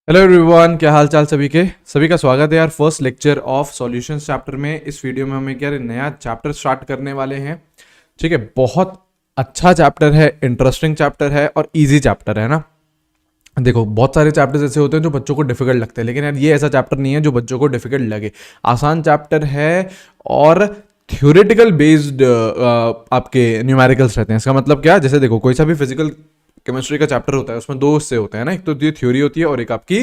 Hello everyone, क्या हाल चाल सभी का स्वागत है यार first lecture of solutions chapter में। इस वीडियो में हम एक यार नया चैप्टर स्टार्ट करने वाले हैं। ठीक है, बहुत अच्छा चैप्टर है, इंटरेस्टिंग चैप्टर है और इजी चैप्टर है ना। देखो, बहुत सारे चैप्टर्स ऐसे होते हैं जो बच्चों को डिफिकल्ट लगते हैं, लेकिन यार ये ऐसा चैप्टर नहीं है जो बच्चों को डिफिकल्ट लगे। आसान चैप्टर है और थ्योरेटिकल बेस्ड आपके न्यूमेरिकल्स रहते हैं। इसका मतलब क्या, जैसे देखो कोई सा भी फिजिकल केमिस्ट्री का चैप्टर होता है, उसमें दो हिस्से होते हैं ना, एक तो ये थ्योरी होती है और एक आपकी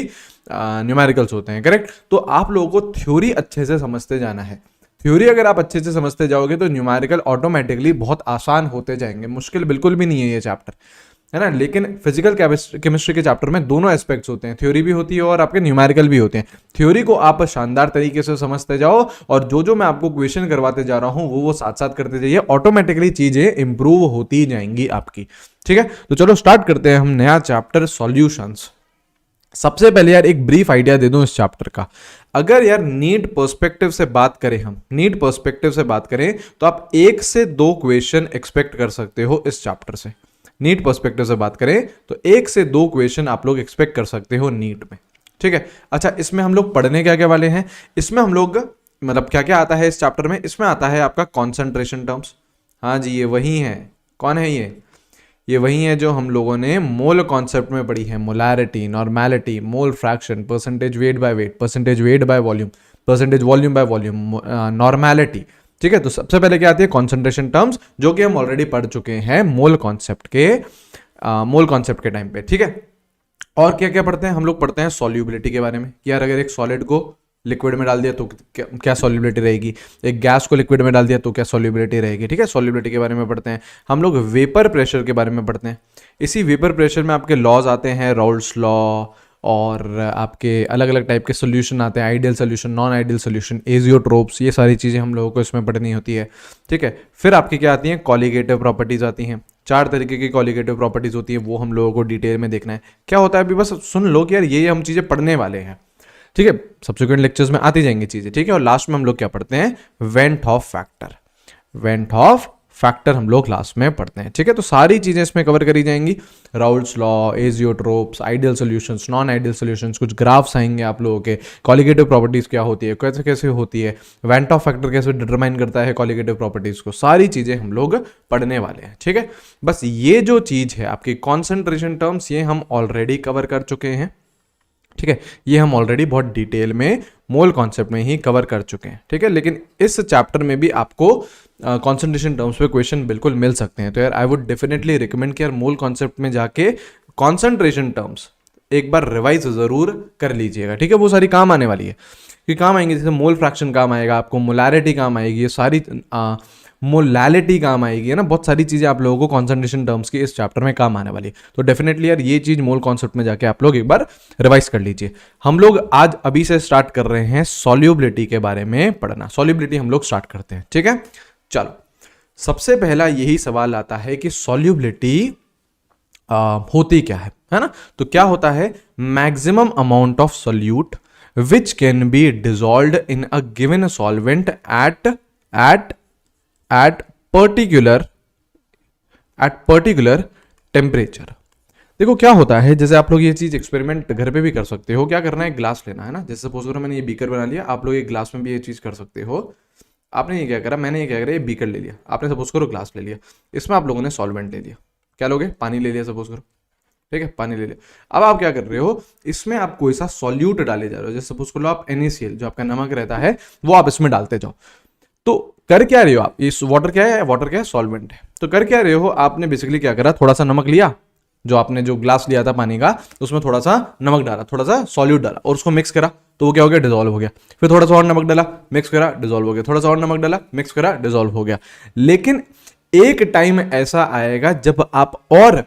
न्यूमेरिकल्स होते हैं, करेक्ट। तो आप लोगों को थ्योरी अच्छे से समझते जाना है। थ्योरी अगर आप अच्छे से समझते जाओगे तो न्यूमेरिकल ऑटोमेटिकली बहुत आसान होते जाएंगे। मुश्किल बिल्कुल भी नहीं है ये चैप्टर, है ना। लेकिन फिजिकल केमिस्ट्री के चैप्टर में दोनों एस्पेक्ट्स होते हैं, थ्योरी भी होती है और आपके न्यूमेरिकल भी होते हैं। थ्योरी को आप शानदार तरीके से समझते जाओ और जो मैं आपको क्वेश्चन करवाते जा रहा हूं वो साथ साथ करते जाइए, ऑटोमेटिकली चीजें इंप्रूव होती जाएंगी आपकी। ठीक है, तो चलो स्टार्ट करते हैं हम नया चैप्टर सॉल्यूशंस। सबसे पहले यार एक ब्रीफ आइडिया दे दूं इस चैप्टर का। अगर यार नीट पर्सपेक्टिव से बात करें, हम नीट पर्सपेक्टिव से बात करें तो आप 1 से 2 क्वेश्चन एक्सपेक्ट कर सकते हो इस चैप्टर से। नीट पर्सपेक्टिव से बात करें तो 1 से 2 क्वेश्चन आप लोग एक्सपेक्ट कर सकते हो नीट में। ठीक है, अच्छा इसमें हम लोग पढ़ने क्या क्या वाले हैं, इसमें हम लोग मतलब क्या क्या आता है इस चैप्टर में। इसमें आता है आपका कॉन्सेंट्रेशन टर्म्स। हाँ जी, ये वही है। कौन है ये वही है जो हम लोगों ने मोल कॉन्सेप्ट में पढ़ी है। Molarity, normality, mole fraction, percentage weight by weight, percentage weight by volume, percentage volume by volume, normality. ठीक है, तो सबसे पहले क्या आती है, कॉन्सेंट्रेशन टर्म्स, जो कि हम ऑलरेडी पढ़ चुके हैं मोल कॉन्सेप्ट के टाइम पे। ठीक है, और क्या क्या पढ़ते हैं हम लोग, पढ़ते हैं सॉल्युबिलिटी के बारे में कि यार अगर एक सॉलिड को लिक्विड में डाल दिया तो क्या सॉल्युबिलिटी रहेगी, एक गैस को लिक्विड में डाल दिया तो क्या सॉल्युबिलिटी रहेगी। ठीक है, सॉल्युबिलिटी के बारे में पढ़ते हैं हम लोग। वेपर प्रेशर के बारे में पढ़ते हैं। इसी वेपर प्रेशर में आपके लॉज आते हैं, राउल्ट्स लॉ, और आपके अलग अलग टाइप के सोल्यूशन आते हैं, ideal solution, non ideal solution, azeotropes, ये सारी चीज़ें हम लोगों को इसमें पढ़नी होती है। ठीक है, फिर आपकी क्या आती हैं, कॉलिगेटिव प्रॉपर्टीज आती हैं। 4 तरीके की कॉलिगेटिव प्रॉपर्टीज होती है, वो हम लोगों को डिटेल में देखना है क्या होता है। अभी बस सुन लो कि यार ये हम चीज़ें पढ़ने वाले हैं। ठीक है, सब्सिक्वेंट लेक्चर्स में आती जाएंगी चीज़ें। ठीक है, और लास्ट में हम लोग क्या पढ़ते हैं, went of factor. Went of factor हम लोग लास्ट में पढ़ते हैं। ठीक है, तो सारी चीजें इसमें कवर करी जाएंगी। Raoult's law, azeotropes, ideal solutions, non ideal solutions, कुछ ग्राफ्स आएंगे आप लोगों के, कॉलिगेटिव प्रॉपर्टीज क्या होती है, कैसे कैसे होती है, वेंट ऑफ फैक्टर कैसे डिटरमाइन करता है कॉलिगेटिव प्रॉपर्टीज को, सारी चीजें हम लोग पढ़ने वाले हैं। ठीक है, बस ये जो चीज है आपकी कॉन्सेंट्रेशन टर्म्स, ये हम ऑलरेडी कवर कर चुके हैं। ठीक है, ये हम ऑलरेडी बहुत डिटेल में मोल कॉन्सेप्ट में ही कवर कर चुके हैं। ठीक है, लेकिन इस चैप्टर में भी आपको कॉन्सेंट्रेशन टर्म्स पे क्वेश्चन बिल्कुल मिल सकते हैं। तो यार आई वुड डेफिनेटली रिकमेंड कि यार मोल कॉन्सेप्ट में जाके कॉन्सेंट्रेशन टर्म्स एक बार रिवाइज जरूर कर लीजिएगा। ठीक है, वो सारी काम आने वाली है कि काम आएंगे, जैसे मोल फ्रैक्शन काम आएगा आपको, मोलैरिटी काम आएगी, ये सारी मोलैलिटी काम आएगी, है ना। बहुत सारी चीज़ें आप लोगों को कॉन्सेंट्रेशन टर्म्स की इस चैप्टर में काम आने वाली है। तो डेफिनेटली यार ये चीज़ मोल कॉन्सेप्ट में जाके आप लोग एक बार रिवाइज कर लीजिए। हम लोग आज अभी से स्टार्ट कर रहे हैं सॉल्युबिलिटी के बारे में पढ़ना। सॉल्युबिलिटी हम लोग स्टार्ट करते हैं। ठीक है, चलो सबसे पहला यही सवाल आता है कि सॉल्युबिलिटी होती क्या है ना। तो क्या होता है, maximum amount of solute which can be dissolved in a given solvent at particular temperature. देखो क्या होता है, जैसे आप लोग ये चीज एक्सपेरिमेंट घर पे भी कर सकते हो। क्या करना है, ग्लास लेना है ना। जैसे सपोज करो मैंने ये बीकर बना लिया, आप लोग ये ग्लास में भी ये चीज कर सकते हो। आपने ये क्या करा, मैंने ये क्या करा, ये बीकर ले लिया, आपने सपोज करो ग्लास ले लिया, इसमें आप लोगों ने सॉल्वेंट ले लिया। क्या लोगे, पानी ले लिया सपोज करो। ठीक है, पानी ले लिया। अब आप क्या कर रहे हो, इसमें आप कोई सा सॉल्यूट डाले जा रहे हो। जैसे सपोज करो आप NaCl, जो आपका नमक रहता है, वो आप इसमें डालते जाओ। तो कर क्या रहे हो आप, इस वाटर क्या है, सॉल्वेंट है। तो कर क्या रहे हो, आपने बेसिकली क्या करा, थोड़ा सा नमक लिया, जो आपने जो ग्लास लिया था पानी का, उसमें थोड़ा सा नमक डाला, थोड़ा सा सॉल्यूट डाला और उसको मिक्स करा, तो वो क्या हो गया, डिजोल्व हो गया। फिर थोड़ा सा और नमक डाला, मिक्स करा, डिजोल्व हो गया। थोड़ा सा और नमक डाला, मिक्स करा, डिजोल्व हो गया। लेकिन एक टाइम ऐसा आएगा जब आप और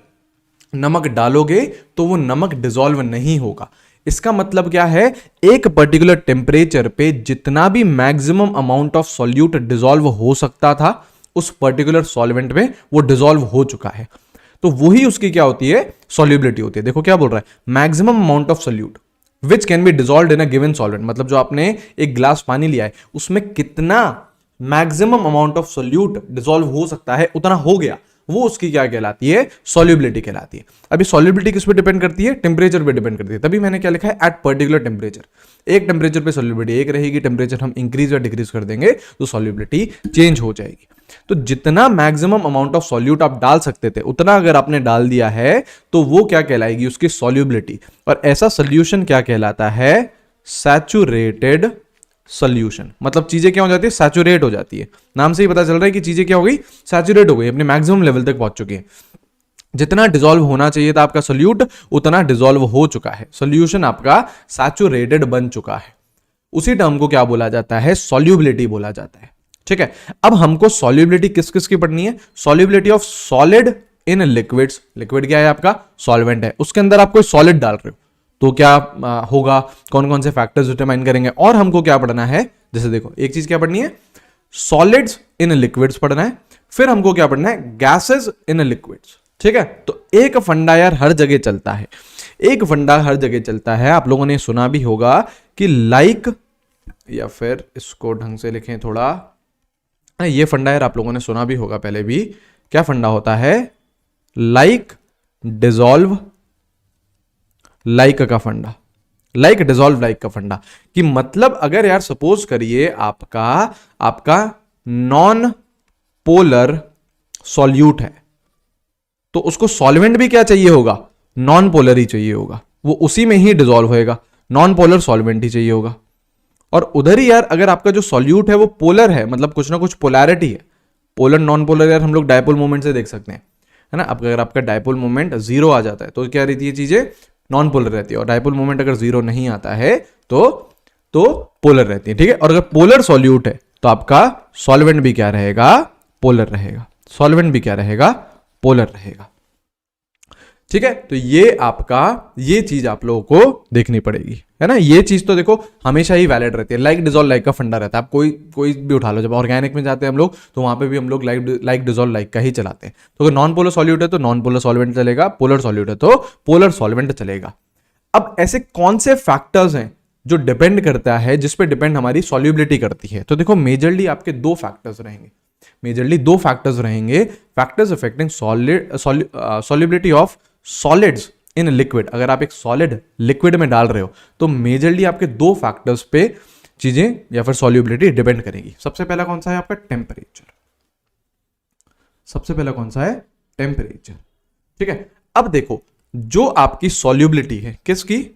नमक डालोगे तो वो नमक डिजोल्व नहीं होगा। इसका मतलब क्या है, एक पर्टिकुलर टेम्परेचर पे जितना भी maximum amount of solute dissolve हो सकता था उस पर्टिकुलर सॉल्वेंट में, वो डिजोल्व हो चुका है। तो वही उसकी क्या होती है, सॉल्युबिलिटी होती है। देखो क्या बोल रहा है, maximum amount of solute which can be dissolved in a given solvent. मतलब जो आपने एक ग्लास पानी लिया है उसमें कितना maximum amount of solute dissolve हो सकता है, उतना हो गया। वो उसकी क्या कहलाती है, सॉल्युबिलिटी कहलाती है। अभी सॉल्युबिलिटी किस पे डिपेंड करती है, टेम्परेचर पे डिपेंड करती है। तभी मैंने क्या लिखा है, एट पर्टिकुलर टेम्परेचर। एक टेम्परेचर पे सॉल्युबिलिटी एक रहेगी, टेम्परेचर हम इंक्रीज या डिक्रीज कर देंगे तो सॉल्युबिलिटी चेंज हो जाएगी। तो जितना मैक्सिमम अमाउंट ऑफ सॉल्यूट आप डाल सकते थे उतना अगर आपने डाल दिया है तो वो क्या कहलाएगी, उसकी सॉल्युबिलिटी। और ऐसा सोल्यूशन क्या कहलाता है, सैचुरेटेड सोल्यूशन। मतलब चीजें क्या हो जाती है, सैचुरेट हो जाती है। नाम से ही पता चल रहा है कि चीजें क्या हो गई, सैचुरेट हो गई, अपने मैक्सिमम लेवल तक पहुंच चुकी है। जितना डिसॉल्व होना चाहिए था आपका सोल्यूट उतना डिसॉल्व हो चुका है, सोल्यूशन आपका सैचुरेटेड बन चुका है। उसी टर्म को क्या बोला जाता है, सॉल्युबिलिटी बोला जाता है। ठीक है, अब हमको सॉल्युबिलिटी किस किस की पढ़नी है, solubility of solid in liquids. Liquid क्या है आपका, सॉल्वेंट है, उसके अंदर आप कोई सॉलिड डाल रहे हो तो क्या होगा, कौन कौन से फैक्टर्स डिटरमाइन करेंगे। और हमको क्या पढ़ना है, जैसे देखो एक चीज क्या पढ़नी है, सॉलिड्स इन लिक्विड्स पढ़ना है, फिर हमको क्या पढ़ना है, गैसेस इन लिक्विड्स। ठीक है, तो एक फंडा यार हर जगह चलता है, एक फंडा हर जगह चलता है। आप लोगों ने सुना भी होगा कि लाइक, या फिर इसको ढंग से लिखें थोड़ा, ये फंडा यार आप लोगों ने सुना भी होगा पहले भी। क्या फंडा होता है, लाइक डिसॉल्व लाइक का फंडा, लाइक डिसॉल्व लाइक का फंडा। कि मतलब अगर यार सपोज करिए आपका नॉन पोलर सॉल्यूट है तो उसको सॉल्वेंट भी क्या चाहिए होगा, नॉन पोलर ही चाहिए होगा, वो उसी में ही डिसॉल्व होएगा, नॉन पोलर सॉल्वेंट ही चाहिए होगा। और उधर ही यार अगर आपका जो सॉल्यूट है वो पोलर है, मतलब कुछ ना कुछ पोलैरिटी है, पोलर नॉन पोलर यार हम लोग डायपोल मोमेंट से देख सकते हैं, है ना। अब अगर आपका डायपोल मोमेंट 0 आ जाता है तो क्या रहती है, चीजें नॉन पोलर रहती है। और डायपोल मोमेंट अगर 0 नहीं आता है तो पोलर रहती है। ठीक है, और अगर पोलर सॉल्यूट है तो आपका सॉल्वेंट भी क्या रहेगा, पोलर रहेगा, सॉल्वेंट भी क्या रहेगा, पोलर रहेगा। ठीक है, तो ये चीज आप लोगों को देखनी पड़ेगी, है ना। ये चीज तो देखो हमेशा ही वैलिड रहती है, लाइक डिसॉल्व लाइक का फंडा रहता है। आप कोई भी उठा लो, जब ऑर्गेनिक में जाते हैं हम लोग तो वहां पे भी हम लोग लाइक डिसॉल्व लाइक का ही चलाते हैं। तो अगर नॉन पोलर सॉल्यूट है तो नॉन पोलर सॉल्वेंट चलेगा, पोलर सॉल्यूट है तो पोलर सॉल्वेंट चलेगा। अब ऐसे कौन से फैक्टर्स हैं जो डिपेंड करता है, जिसपे डिपेंड हमारी सॉल्युबिलिटी करती है। तो देखो मेजरली आपके दो फैक्टर्स रहेंगे, factors affecting solubility of solids in liquid. अगर आप एक सॉलिड लिक्विड में डाल रहे हो तो मेजरली आपके दो फैक्टर्स पे चीजें या फिर सॉल्युबिलिटी डिपेंड करेगी। सबसे पहला कौन सा है आपका, टेम्परेचर। सबसे पहला कौन सा है, टेम्परेचर। ठीक है, अब देखो जो आपकी सॉल्युबिलिटी है, किसकी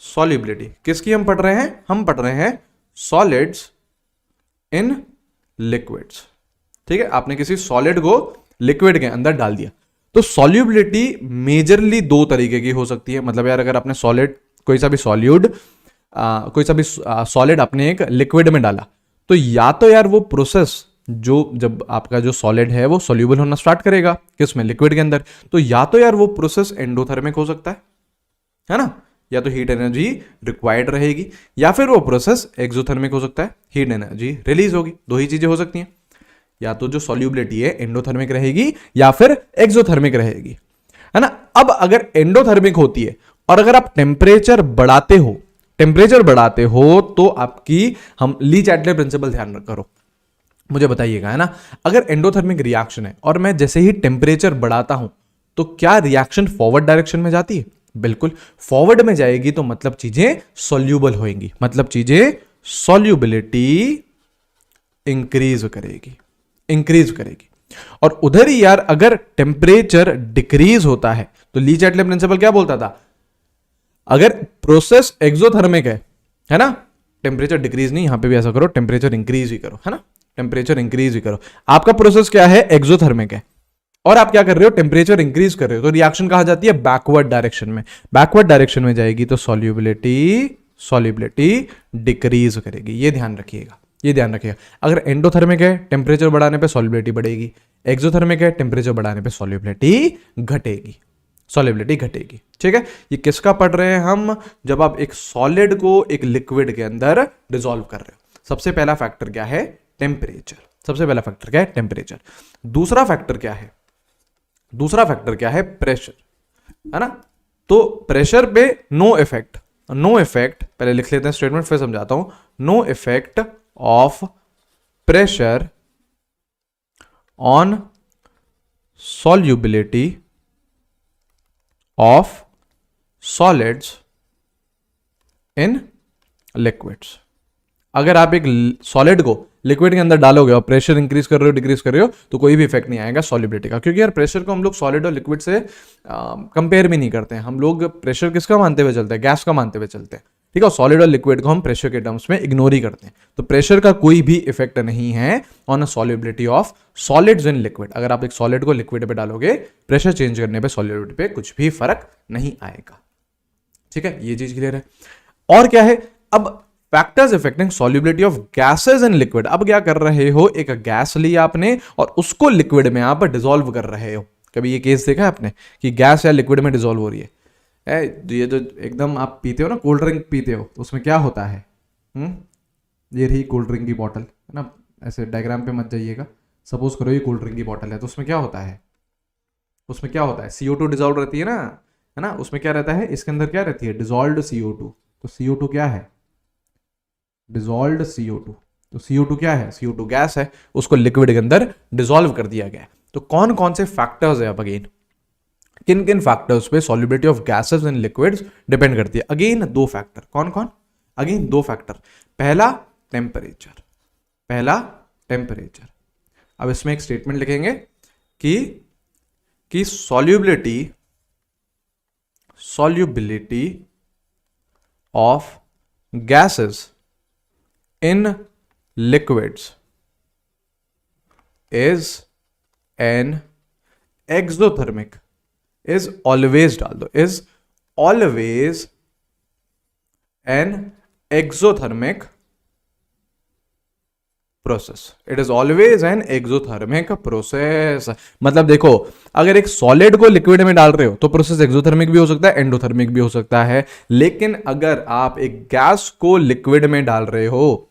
सॉल्युबिलिटी, किसकी हम पढ़ रहे हैं सॉलिड्स इन लिक्विड्स। ठीक है, आपने किसी सॉलिड को लिक्विड के अंदर डाल दिया तो सॉल्युबिलिटी मेजरली दो तरीके की हो सकती है। मतलब यार अगर आपने कोई सा भी सॉलिड अपने एक लिक्विड में डाला तो या तो यार वो प्रोसेस जब आपका जो सॉलिड है वो सॉल्युबल होना स्टार्ट करेगा किसमें, लिक्विड के अंदर, तो या तो यार वो प्रोसेस एंडोथर्मिक हो सकता है ना, या तो हीट एनर्जी रिक्वायर्ड रहेगी, या फिर वो प्रोसेस एक्सोथर्मिक हो सकता है, हीट एनर्जी रिलीज होगी। दो ही चीजें हो सकती हैं, या तो जो सॉल्युबिलिटी है एंडोथर्मिक रहेगी या फिर एक्सोथर्मिक रहेगी, है ना। अब अगर एंडोथर्मिक होती है और अगर आप टेम्परेचर बढ़ाते हो तो आपकी, हम ली चैटले प्रिंसिपल ध्यान करो, मुझे बताइएगा, है ना। अगर एंडोथर्मिक रिएक्शन है और मैं जैसे ही टेम्परेचर बढ़ाता हूं तो क्या रिएक्शन फॉरवर्ड डायरेक्शन में जाती है, बिल्कुल फॉरवर्ड में जाएगी। तो मतलब चीजें सॉल्यूबल होंगी, मतलब चीजें सॉल्युबिलिटी इंक्रीज करेगी। और उधर ही यार अगर टेम्परेचर डिक्रीज होता है तो ली चैटले प्रिंसिपल क्या बोलता था, अगर प्रोसेस एक्सोथर्मिक है ना, टेम्परेचर डिक्रीज नहीं, यहां पे भी ऐसा करो, टेम्परेचर इंक्रीज ही करो, है ना, टेम्परेचर इंक्रीज ही करो। आपका प्रोसेस क्या है, एक्सोथर्मिक है, और आप क्या कर रहे हो, टेम्परेचर इंक्रीज कर रहे हो, तो रिएक्शन कहां जाती है, बैकवर्ड डायरेक्शन में जाएगी, तो सॉल्युबिलिटी डिक्रीज करेगी। ये ध्यान रखिएगा। अगर एंडोथर्मिक है टेम्परेचर बढ़ाने पे सॉल्युबिलिटी बढ़ेगी, एक्सोथर्मिक है टेम्परेचर बढ़ाने पे सॉल्युबिलिटी घटेगी। ठीक है, ये किसका पढ़ रहे हैं हम, जब आप एक सॉलिड को एक लिक्विड के अंदर डिसॉल्व कर रहे हो। सबसे पहला फैक्टर क्या है, टेम्परेचर। दूसरा फैक्टर क्या है, प्रेशर, है ना। तो प्रेशर पे नो इफेक्ट, पहले लिख लेते हैं स्टेटमेंट फिर समझाता हूं। No effect of pressure on solubility of solids in liquids। अगर आप एक सॉलिड को लिक्विड के अंदर डालोगे और प्रेशर इंक्रीज कर रहे हो डिक्रीज कर रहे हो तो कोई भी इफेक्ट नहीं आएगा सॉलिबिलिटी का, क्योंकि यार प्रेशर को हम लोग सॉलिड और लिक्विड से कंपेयर भी नहीं करते हैं। हम लोग प्रेशर किसका मानते हुए चलते हैं? गैस का मानते हुए चलते हैं, ठीक है। सॉलिड और लिक्विड को हम प्रेशर के टर्म्स में इग्नोर ही करते हैं। तो प्रेशर का कोई भी इफेक्ट नहीं है on a solubility of solids in liquid. अगर आप एक सॉलिड को लिक्विड पे डालोगे, प्रेशर चेंज करने पे सॉलिबिलिटी पे कुछ भी फर्क नहीं आएगा, ठीक है। ये चीज क्लियर है। और क्या है अब? Factors effecting solubility of gases in liquid. अब क्या कर रहे हो, एक गैस ली आपने और उसको लिक्विड में आप डिसॉल्व कर रहे हो। कभी ये केस देखा है आपने कि गैस या लिक्विड में डिसॉल्व हो रही है? ये जो एकदम आप पीते हो ना, कोल्ड ड्रिंक पीते हो, तो उसमें क्या होता है? ये रही कोल्ड ड्रिंक की बॉटल, है ना। ऐसे डायग्राम पे मत जाइएगा। सपोज करो ये कोल्ड ड्रिंक की बॉटल है, तो उसमें क्या होता है? उसमें क्या होता है? CO2 डिसॉल्व रहती है ना, है ना। उसमें क्या रहता है? इसके अंदर क्या रहती है? Dissolved CO2। तो CO2 क्या है? Dissolved CO2। तो CO2 क्या है? CO2 गैस है, उसको लिक्विड के अंदर डिसॉल्व कर दिया गया है। तो कौन कौन से फैक्टर्स है? अब अगेन किन किन फैक्टर्स पे solubility of gases in liquids depend करती है? अगेन दो फैक्टर। कौन कौन? अगेन दो फैक्टर। पहला टेम्परेचर, पहला टेम्परेचर। अब इसमें एक स्टेटमेंट लिखेंगे कि solubility of gases in liquids is an exothermic, is always डाल दो, is always an exothermic process. It is always an exothermic process. मतलब देखो, अगर एक सॉलिड को लिक्विड में डाल रहे हो तो प्रोसेस एक्सोथर्मिक भी हो सकता है, एंडोथर्मिक भी हो सकता है। लेकिन अगर आप एक गैस को लिक्विड में डाल रहे हो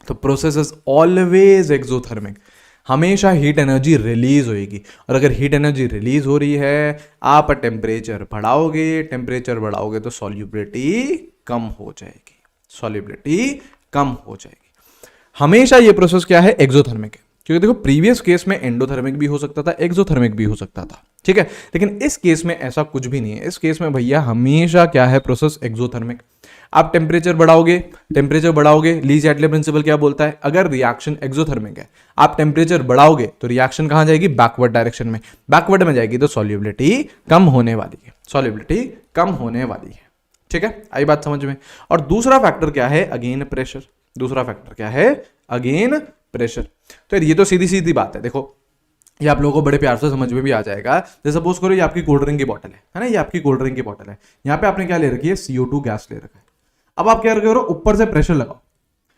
तो प्रोसेस इज ऑलवेज एक्सोथर्मिक। हमेशा हीट एनर्जी रिलीज होगी, और अगर हीट एनर्जी रिलीज हो रही है, आप टेम्परेचर बढ़ाओगे तो सॉल्युबिलिटी कम हो जाएगी, सॉल्युबिलिटी कम हो जाएगी। हमेशा ये प्रोसेस क्या है? एक्सोथर्मिक है। क्योंकि देखो प्रीवियस केस में एंडोथर्मिक भी हो सकता था, एक्सोथर्मिक भी हो सकता था, ठीक है। लेकिन इस केस में ऐसा कुछ भी नहीं है। इस केस में भैया हमेशा क्या है? Process exothermic. आप टेम्परेचर बढ़ाओगे, ली-चैटले प्रिंसिपल क्या बोलता है? अगर रिएक्शन एक्सोथर्मिक है, आप टेम्परेचर बढ़ाओगे तो रिएक्शन कहां जाएगी? बैकवर्ड डायरेक्शन में। बैकवर्ड में जाएगी तो सॉल्युबिलिटी कम होने वाली है, सॉल्युबिलिटी कम होने वाली है, ठीक है। आई बात समझ में? और दूसरा फैक्टर क्या है? Again pressure. दूसरा फैक्टर क्या है? Again pressure. तो ये तो सीधी सीधी बात है। देखो ये आप लोगों को बड़े प्यार से समझ में भी आ जाएगा। जैसे सपोज करो ये आपकी कोल्ड ड्रिंक की बॉटल है ना, ये आपकी कोल्ड ड्रिंक की बॉटल है। यहाँ पे आपने क्या ले रखी है? CO2 गैस ले रखा है। अब आप क्या करो? ऊपर से प्रेशर लगाओ,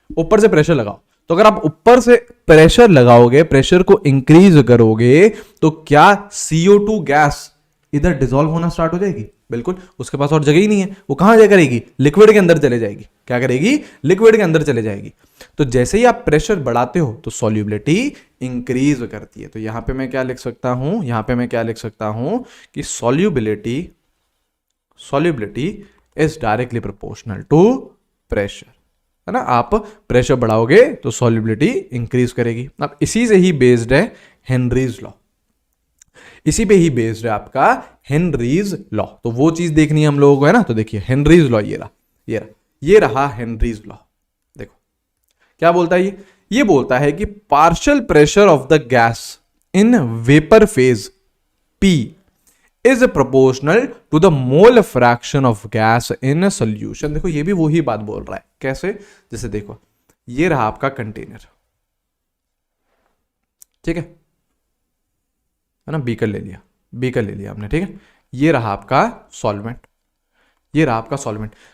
ऊपर से प्रेशर लगाओ। तो अगर आप ऊपर से प्रेशर लगाओगे, प्रेशर को इंक्रीज करोगे, तो क्या CO2 गैस इधर डिसॉल्व होना स्टार्ट हो जाएगी? बिल्कुल। उसके पास और जगह ही नहीं है, वो कहां जाए करेगी? लिक्विड के अंदर चले जाएगी। क्या करेगी? लिक्विड के अंदर चले जाएगी। तो जैसे ही आप प्रेशर बढ़ाते हो तो सॉल्युबिलिटी इंक्रीज करती है। तो यहां पे मैं क्या लिख सकता हूं? यहां पे मैं क्या लिख सकता हूं कि solubility is directly proportional to pressure, है ना। आप प्रेशर बढ़ाओगे तो सॉल्युबिलिटी इंक्रीज करेगी। अब इसी से ही बेस्ड है हेनरीज लॉ, इसी पे ही बेस्ड है आपका हेनरीज लॉ। तो वो चीज देखनी है हम लोगों को, है ना। तो देखिए हेनरीज लॉ, ये रहा हेनरीज लॉ। देखो क्या बोलता है ये बोलता है कि partial pressure of the gas in vapour phase P is proportional to the mole fraction of gas in solution. देखो ये भी वही बात बोल रहा है। कैसे? जैसे देखो ये रहा आपका कंटेनर, ठीक है ना। बीकर ले लिया आपने, ठीक है। ये रहा आपका सॉल्वेंट,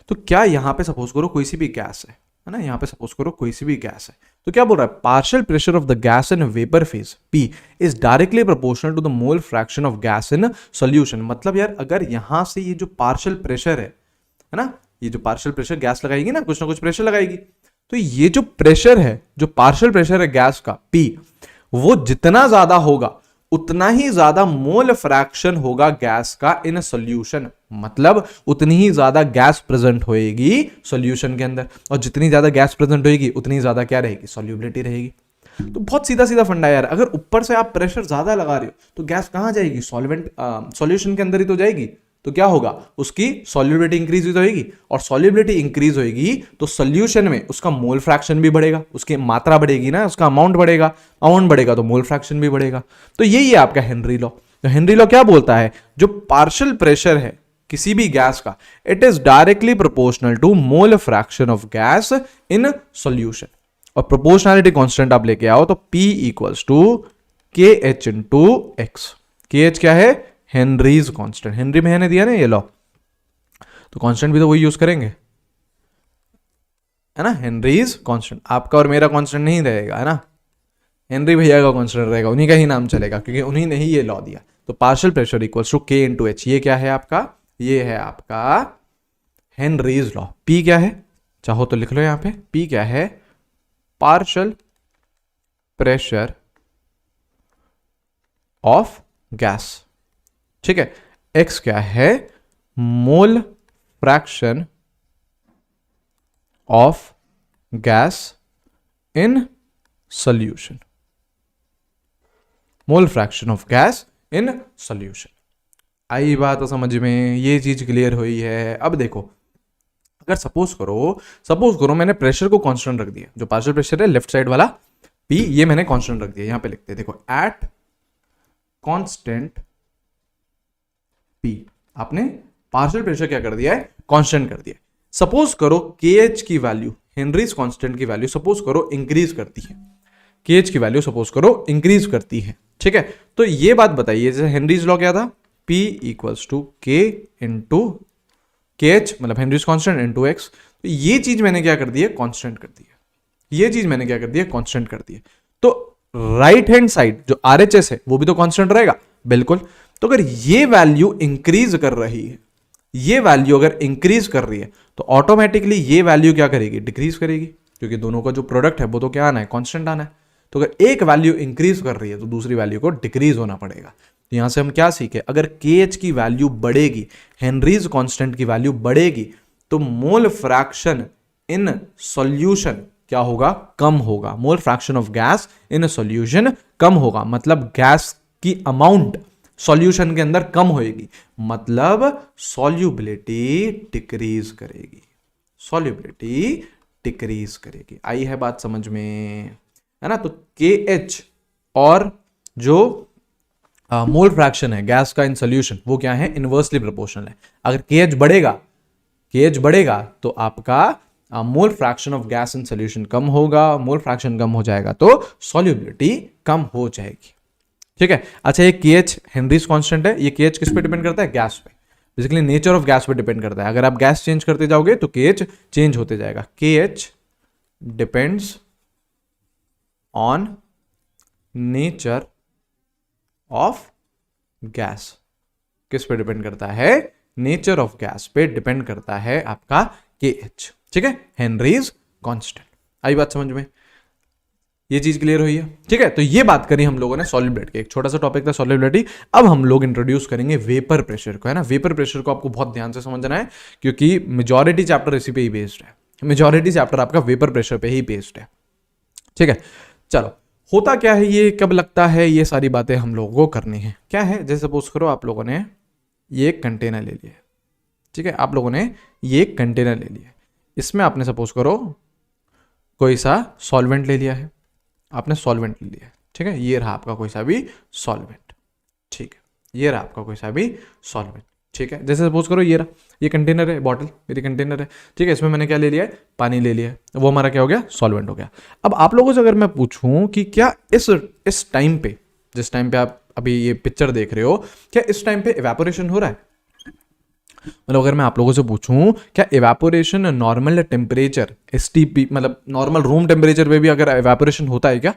तो क्या यहां पे सपोज करो कोई सी भी गैस है ना, यहां पे सपोज करो कोई सी भी गैस है। तो क्या बोल रहा है? Partial pressure of the gas in vapour phase P is directly proportional to the mole fraction of gas in solution. मतलब यार अगर यहां से ये जो पार्शियल प्रेशर है ना, ये जो पार्शियल प्रेशर गैस लगाएगी ना कुछ प्रेशर लगाएगी, तो ये जो प्रेशर है, जो पार्शियल प्रेशर है गैस का P, वो जितना ज्यादा होगा उतना ही ज्यादा मोल फ्रैक्शन होगा गैस का इन सॉल्यूशन। मतलब उतनी ही ज्यादा गैस प्रेजेंट होएगी सॉल्यूशन के अंदर, और जितनी ज्यादा गैस प्रेजेंट होएगी उतनी ज्यादा क्या रहेगी? सॉल्युबिलिटी रहेगी। तो बहुत सीधा सीधा फंडा है यार, अगर ऊपर से आप प्रेशर ज्यादा लगा रहे हो तो गैस कहाँ जाएगी, सॉल्वेंट सॉल्यूशन के अंदर ही तो जाएगी। तो क्या होगा, उसकी सॉल्युबिलिटी इंक्रीज भी तो होगी, और सॉल्युबिलिटी इंक्रीज होगी तो सॉल्यूशन में उसका मोल फ्रैक्शन भी बढ़ेगा, उसकी मात्रा बढ़ेगी ना, उसका अमाउंट बढ़ेगा तो मोल फ्रैक्शन भी बढ़ेगा। तो यही है आपका हेनरी लॉ। तो हेनरी लॉ क्या बोलता है, जो पार्शियल प्रेशर है किसी भी गैस का, it is directly proportional to mole fraction of gas in solution. और प्रोपोर्शनैलिटी कांस्टेंट आप लेके आओ तो P equals to K H into x. K H क्या है, हेनरीज कांस्टेंट, हेनरी में दिया ना ये लॉ, तो कांस्टेंट भी तो वही यूज करेंगे, है ना, हेनरीज कांस्टेंट। आपका और मेरा कांस्टेंट नहीं रहेगा, है ना, हेनरी भैया का कांस्टेंट रहेगा, उन्हीं का ही नाम चलेगा क्योंकि उन्हीं ने ही ये लॉ दिया। तो पार्शियल प्रेशर इक्वल्स टू के इंटू एच, ये क्या है आपका, ये है आपका हेनरीज लॉ। P क्या है, चाहो तो लिख लो यहां पे, P क्या है, पार्शियल प्रेशर ऑफ गैस, ठीक है। X क्या है, mole fraction of gas in solution, mole fraction of gas in solution. आई बात समझ में, ये चीज क्लियर हुई है। अब देखो, अगर सपोज करो मैंने प्रेशर को कांस्टेंट रख दिया, जो पार्शियल प्रेशर है लेफ्ट साइड वाला P, ये मैंने कांस्टेंट रख दिया, यहां पे लिखते हैं देखो, एट कांस्टेंट P आपने पार्शियल प्रेशर क्या कर दिया है, कांस्टेंट कर दिया। सपोज करो KH की वैल्यू, हेनरीज कांस्टेंट की वैल्यू सपोज करो इंक्रीज करती है, KH की वैल्यू सपोज करो इंक्रीज करती है, ठीक है। तो ये बात बताइए, जैसे हेनरीज लॉ क्या था, P equals to K into KH, मतलब हेनरीज कांस्टेंट इंटू एक्स। तो ये चीज मैंने क्या कर दी है, कांस्टेंट कर दी है, ये चीज मैंने क्या कर दी है, कांस्टेंट कर दी है। तो राइट हैंड साइड जो RHS है वो भी तो कांस्टेंट रहेगा, बिल्कुल। तो अगर ये वैल्यू इंक्रीज कर रही है, ये वैल्यू अगर इंक्रीज कर रही है तो ऑटोमेटिकली ये वैल्यू क्या करेगी, डिक्रीज करेगी, क्योंकि दोनों का जो प्रोडक्ट है वो तो क्या आना है, कांस्टेंट आना है। तो अगर एक वैल्यू इंक्रीज कर रही है तो दूसरी वैल्यू को डिक्रीज होना पड़ेगा। तो यहां से हम क्या सीखे, अगर KH की वैल्यू बढ़ेगी, हेनरीज कांस्टेंट की वैल्यू बढ़ेगी, तो मोल फ्रैक्शन इन सॉल्यूशन क्या होगा, कम होगा। Mole fraction of gas in solution कम होगा, मतलब गैस की अमाउंट सॉल्यूशन के अंदर कम होएगी, मतलब सॉल्युबिलिटी डिक्रीज करेगी, सॉल्युबिलिटी डिक्रीज करेगी। आई है बात समझ में, है ना। तो KH और जो मोल फ्रैक्शन है गैस का इन सॉल्यूशन, वो क्या है, इनवर्सली प्रोपोर्शनल है। अगर KH बढ़ेगा तो आपका mole fraction of gas in solution कम होगा, मोल फ्रैक्शन कम हो जाएगा तो सॉल्युबिलिटी कम हो जाएगी, ठीक है। अच्छा, ये KH हेनरीज कांस्टेंट है, ये KH किस पे डिपेंड करता है, गैस पे, बेसिकली नेचर ऑफ गैस पे डिपेंड करता है। अगर आप गैस चेंज करते जाओगे तो KH चेंज होते जाएगा। KH depends on nature of gas, किस पे डिपेंड करता है, नेचर ऑफ गैस पे डिपेंड करता है आपका KH, ठीक है, हेनरीज कांस्टेंट। आई बात समझ में, ये चीज क्लियर हुई है, ठीक है। तो ये बात करी हम लोगों ने सॉल्युबिलिटी, एक छोटा सा टॉपिक था सॉल्युबिलिटी। अब हम लोग इंट्रोड्यूस करेंगे वेपर प्रेशर को, है ना। वेपर प्रेशर को आपको बहुत ध्यान से समझना है क्योंकि मेजॉरिटी चैप्टर इसी पे ही बेस्ड है, मेजॉरिटी चैप्टर आपका वेपर प्रेशर पे ही बेस्ड है, ठीक है। चलो, होता क्या है, ये कब लगता है, ये सारी बातें हम लोगों को करनी है। क्या है, जैसे सपोज करो आप लोगों ने ये एक कंटेनर ले लिया, ठीक है, आप लोगों ने ये एक कंटेनर ले लिया, इसमें आपने सपोज करो कोई सा सॉल्वेंट ले लिया है, आपने सॉल्वेंट ले लिया है, ठीक है, ये रहा आपका कोई सा भी सॉल्वेंट, ठीक है, ये रहा आपका कोई सा भी सॉल्वेंट, ठीक है। जैसे सपोज करो ये रहा, ये कंटेनर है, बॉटल मेरी कंटेनर है, ठीक है, इसमें मैंने क्या ले लिया है, पानी ले लिया है, वो हमारा क्या हो गया, सॉल्वेंट हो गया। अब आप लोगों से अगर मैं पूछूं कि क्या इस टाइम पे, जिस टाइम पे आप अभी ये पिक्चर देख रहे हो, क्या इस टाइम पे इवेपोरेशन हो रहा है, मतलब अगर मैं आप लोगों से पूछूं क्या इवेपोरेशन नॉर्मल टेम्परेचर STP, मतलब नॉर्मल रूम टेम्परेचर पे भी अगर इवेपोरेशन होता है क्या,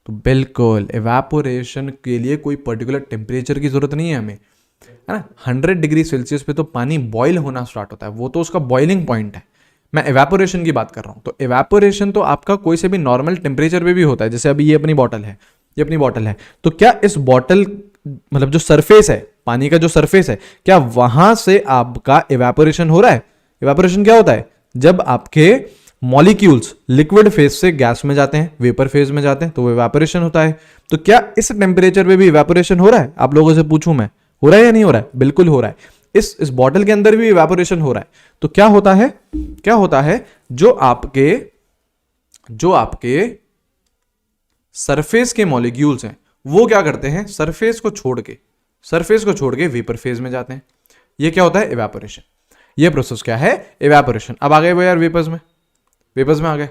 तो बिल्कुल, इवेपोरेशन के लिए कोई पर्टिकुलर टेम्परेचर की जरूरत नहीं है हमें, है ना। 100 डिग्री सेल्सियस पे तो पानी बॉयल होना स्टार्ट होता है, वो तो उसका बॉइलिंग पॉइंट है। मैं इवेपोरेशन की बात कर रहा हूं, तो इवेपोरेशन तो आपका कोई से भी नॉर्मल टेम्परेचर पे भी होता है। जैसे अभी ये अपनी बॉटल है, ये अपनी बॉटल है, तो क्या इस बॉटल, मतलब जो सरफेस है, पानी का जो सरफेस है, क्या वहां से आपका इवेपोरेशन हो रहा है। इवेपोरेशन क्या होता है, जब आपके मॉलिक्यूल्स लिक्विड फेज से गैस में जाते हैं, वेपर फेज में जाते हैं, तो वो इवेपोरेशन होता है। तो क्या इस टेम्परेचर पे भी इवेपोरेशन हो रहा है? आप लोगों से पूछूं मैं, हो रहा है या नहीं हो रहा है? बिल्कुल हो रहा है। इस बॉटल के अंदर भी इवेपोरेशन हो रहा है। तो क्या होता है जो आपके सरफेस के मॉलिक्यूल्स हैं वो क्या करते हैं, सरफेस को छोड़ के वेपर फेज में जाते हैं। ये क्या होता है? इवेपोरेशन। ये प्रोसेस क्या है? इवेपोरेशन। अब आ गए वो यार वेपर्स में आ गए।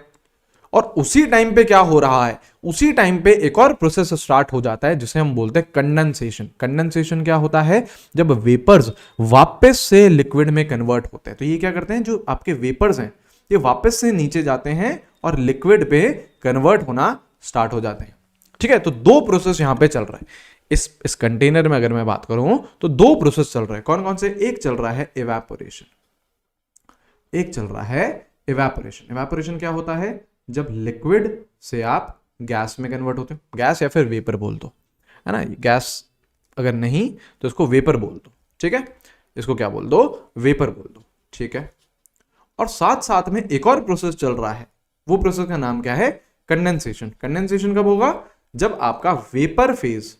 और उसी टाइम पे क्या हो रहा है, उसी टाइम पे एक और प्रोसेस स्टार्ट हो जाता है जिसे हम बोलते हैं कंडेंसेशन। कंडेंसेशन क्या होता है? जब वेपर्स वापस से लिक्विड में कन्वर्ट होते हैं। तो ये क्या करते हैं, जो आपके वेपर्स हैं ये वापस से नीचे जाते हैं और लिक्विड पे कन्वर्ट होना स्टार्ट हो जाते हैं। ठीक है, तो दो प्रोसेस यहां पे चल रहा है। इस कंटेनर में अगर मैं बात करूं तो दो प्रोसेस चल रहे हैं। कौन कौन से? एक चल रहा है इवेपोरेशन, एक चल रहा है इवेपोरेशन। इवेपोरेशन क्या होता है? जब लिक्विड से आप गैस में कन्वर्ट होते हो, गैस या फिर वेपर बोल दो, है ना। गैस अगर नहीं तो इसको वेपर बोल दो, ठीक है। इसको क्या बोल दो? वेपर बोल दो, ठीक है। और साथ साथ में एक और प्रोसेस चल रहा है, वो प्रोसेस का नाम क्या है? कंडेंसेशन। कंडेंसेशन कब होगा? जब आपका वेपर फेज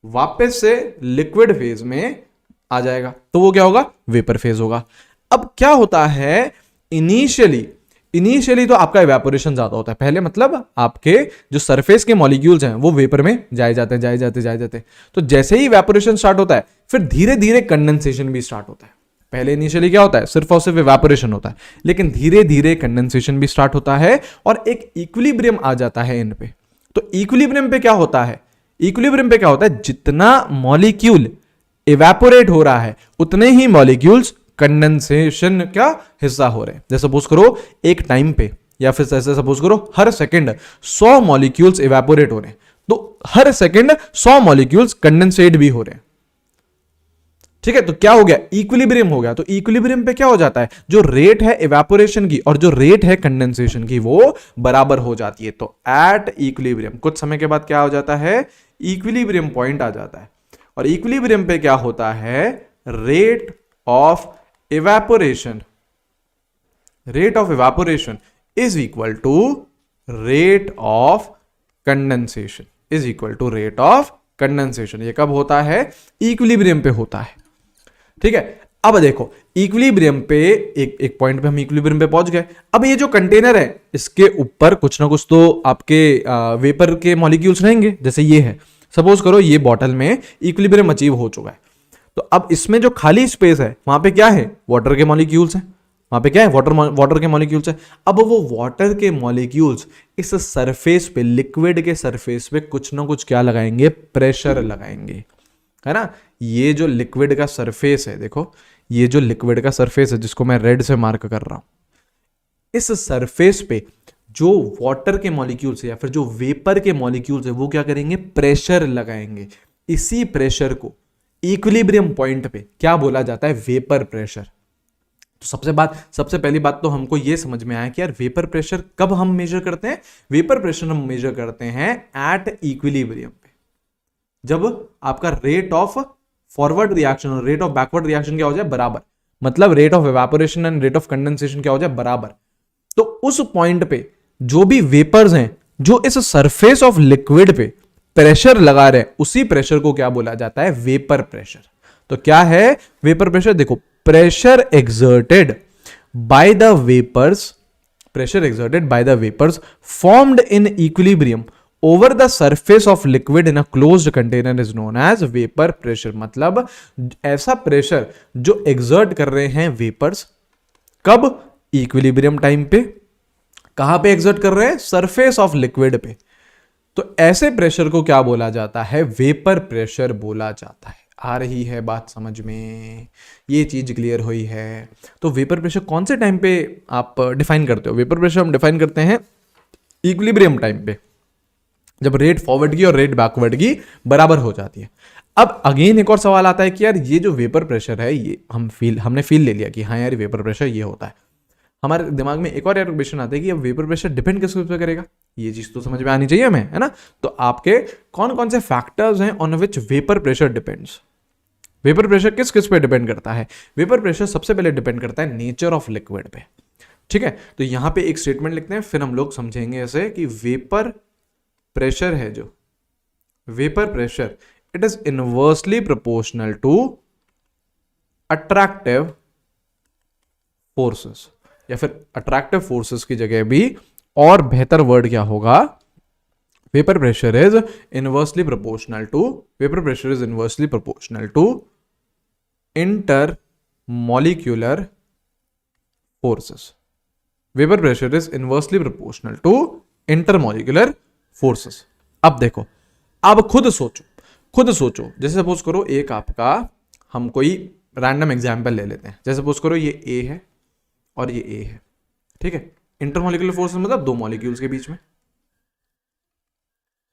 वापस से लिक्विड फेज में आ जाएगा, तो वो क्या होगा? वेपर फेज होगा। अब क्या होता है, इनिशियली तो आपका इवेपोरेशन ज्यादा होता है पहले, मतलब आपके जो सरफेस के मॉलिक्यूल्स हैं वो वेपर में जाए जाते हैं। तो जैसे ही इवेपोरेशन स्टार्ट होता है फिर धीरे धीरे कंडेंसेशन भी स्टार्ट होता है। पहले इनिशियली क्या होता है? सिर्फ और सिर्फ इवेपोरेशन होता है, लेकिन धीरे धीरे कंडेंसेशन भी स्टार्ट होता है और एक इक्विलिब्रियम आ जाता है इन पे। तो इक्विलिब्रियम पे क्या होता है? जितना मॉलिक्यूल इवेपोरेट हो रहा है उतने ही मॉलिक्यूल्स कंडेंसेशन का हिस्सा हो रहे हैं। जैसे सपोज करो एक टाइम पे, या फिर ऐसे सपोज करो हर सेकंड 100 मॉलिक्यूल्स इवेपोरेट हो रहे हैं, तो हर सेकंड 100 मॉलिक्यूल्स कंडेंसेट भी हो रहे हैं। ठीक है, तो क्या हो गया? इक्विलिब्रियम हो गया। तो इक्विलिब्रियम पे क्या हो जाता है? जो रेट है इवेपोरेशन की और जो रेट है कंडेंसेशन की वो बराबर हो जाती है। तो एट इक्विलिब्रियम कुछ समय के बाद क्या हो जाता है? इक्विलिब्रियम पॉइंट आ जाता है। और इक्विलिब्रियम पे क्या होता है? Rate of evaporation is equal to rate of condensation ये कब होता है? इक्विलिब्रियम पे होता है। ठीक है, अब देखो इक्विलिब्रियम पे एक पॉइंट पे हम इक्विलिब्रियम पे पहुंच गए। अब ये जो कंटेनर है इसके ऊपर कुछ ना कुछ तो आपके वेपर के मॉलिक्यूल्स रहेंगे। जैसे ये है, सपोज करो ये बॉटल में इक्विलिब्रियम अचीव हो चुका है, तो अब इसमें जो खाली स्पेस है वहां पे क्या है? वाटर के मॉलिक्यूल्स हैं। वहां पे क्या है? वाटर के मॉलिक्यूल्स है। अब वो वाटर के मॉलिक्यूल्स इस सरफेस पे, लिक्विड के सरफेस पे कुछ ना कुछ क्या लगाएंगे? प्रेशर लगाएंगे, है ना। ये जो लिक्विड का सरफेस है, देखो ये जो लिक्विड का सरफेस है जिसको मैं रेड से मार्क कर रहा हूं, इस सरफेस पे जो वाटर के मॉलिक्यूल्स है या फिर जो वेपर के मॉलिक्यूल्स है वो क्या करेंगे? प्रेशर लगाएंगे। इसी प्रेशर को इक्विलिब्रियम पॉइंट पे क्या बोला जाता है? Vapour pressure. तो सबसे पहली बात तो हमको यह समझ में आया कि यार वेपर प्रेशर कब हम मेजर करते हैं? वेपर प्रेशर हम मेजर करते हैं एट इक्विलिब्रियम पे, जब आपका रेट ऑफ फॉरवर्ड रिएक्शन और रेट ऑफ बैकवर्ड रिएक्शन क्या हो जाए? बराबर। मतलब rate of evaporation and rate of condensation क्या हो जाए? बराबर। तो उस पॉइंट पे जो भी वेपर्स हैं जो इस सरफेस ऑफ लिक्विड पे प्रेशर लगा रहे हैं, उसी प्रेशर को क्या बोला जाता है? Vapour pressure. तो क्या है वेपर प्रेशर? देखो, pressure exerted by the vapours formed in equilibrium over the surface of liquid in a closed container is known as vapour pressure. मतलब ऐसा प्रेशर जो एक्सर्ट कर रहे हैं वेपर्स, कब? इक्विलिब्रियम टाइम पे। कहां पे एक्सर्ट कर रहे हैं? सरफेस ऑफ लिक्विड पे। तो ऐसे प्रेशर को क्या बोला जाता है? वेपर प्रेशर बोला जाता है। आ रही है बात समझ में? ये चीज क्लियर हुई है? तो वेपर प्रेशर कौन से टाइम पे आप डिफाइन करते हो? वेपर प्रेशर हम डिफाइन करते हैं इक्विलिब्रियम टाइम पे, जब रेट फॉरवर्ड की और रेट बैकवर्ड की बराबर हो जाती है। अब अगेन एक और सवाल आता है कि यार ये जो वेपर प्रेशर है ये हमने फील ले लिया कि हाँ यार वेपर प्रेशर ये होता है। हमारे दिमाग में एक और यार क्वेश्चन आता है कि अब वेपर प्रेशर डिपेंड किस पे करेगा? ये चीज तो समझ में आनी चाहिए हमें, है ना। तो आपके कौन कौन से फैक्टर्स हैं on which vapour pressure depends? Vapour pressure किस किस पे डिपेंड करता है? वेपर प्रेशर सबसे पहले डिपेंड करता है नेचर ऑफ लिक्विड पे। ठीक है, तो यहां पे एक स्टेटमेंट लिखते हैं, फिर हम लोग समझेंगे ऐसे कि वेपर प्रेशर है जो vapour pressure, it is inversely proportional to attractive forces, या फिर अट्रैक्टिव फोर्सेस की जगह भी और बेहतर वर्ड क्या होगा, vapour pressure is inversely proportional to inter molecular forces. Vapour pressure is inversely proportional to intermolecular forces. अब देखो, अब खुद सोचो, जैसे सपोज करो एक आपका, हम कोई रैंडम एग्जांपल ले लेते हैं, जैसे सपोज करो ये ए है और ये ए है, ठीक है। इंटरमॉलिक्यूलर फोर्सेस मतलब दो मॉलिक्यूल्स के बीच में,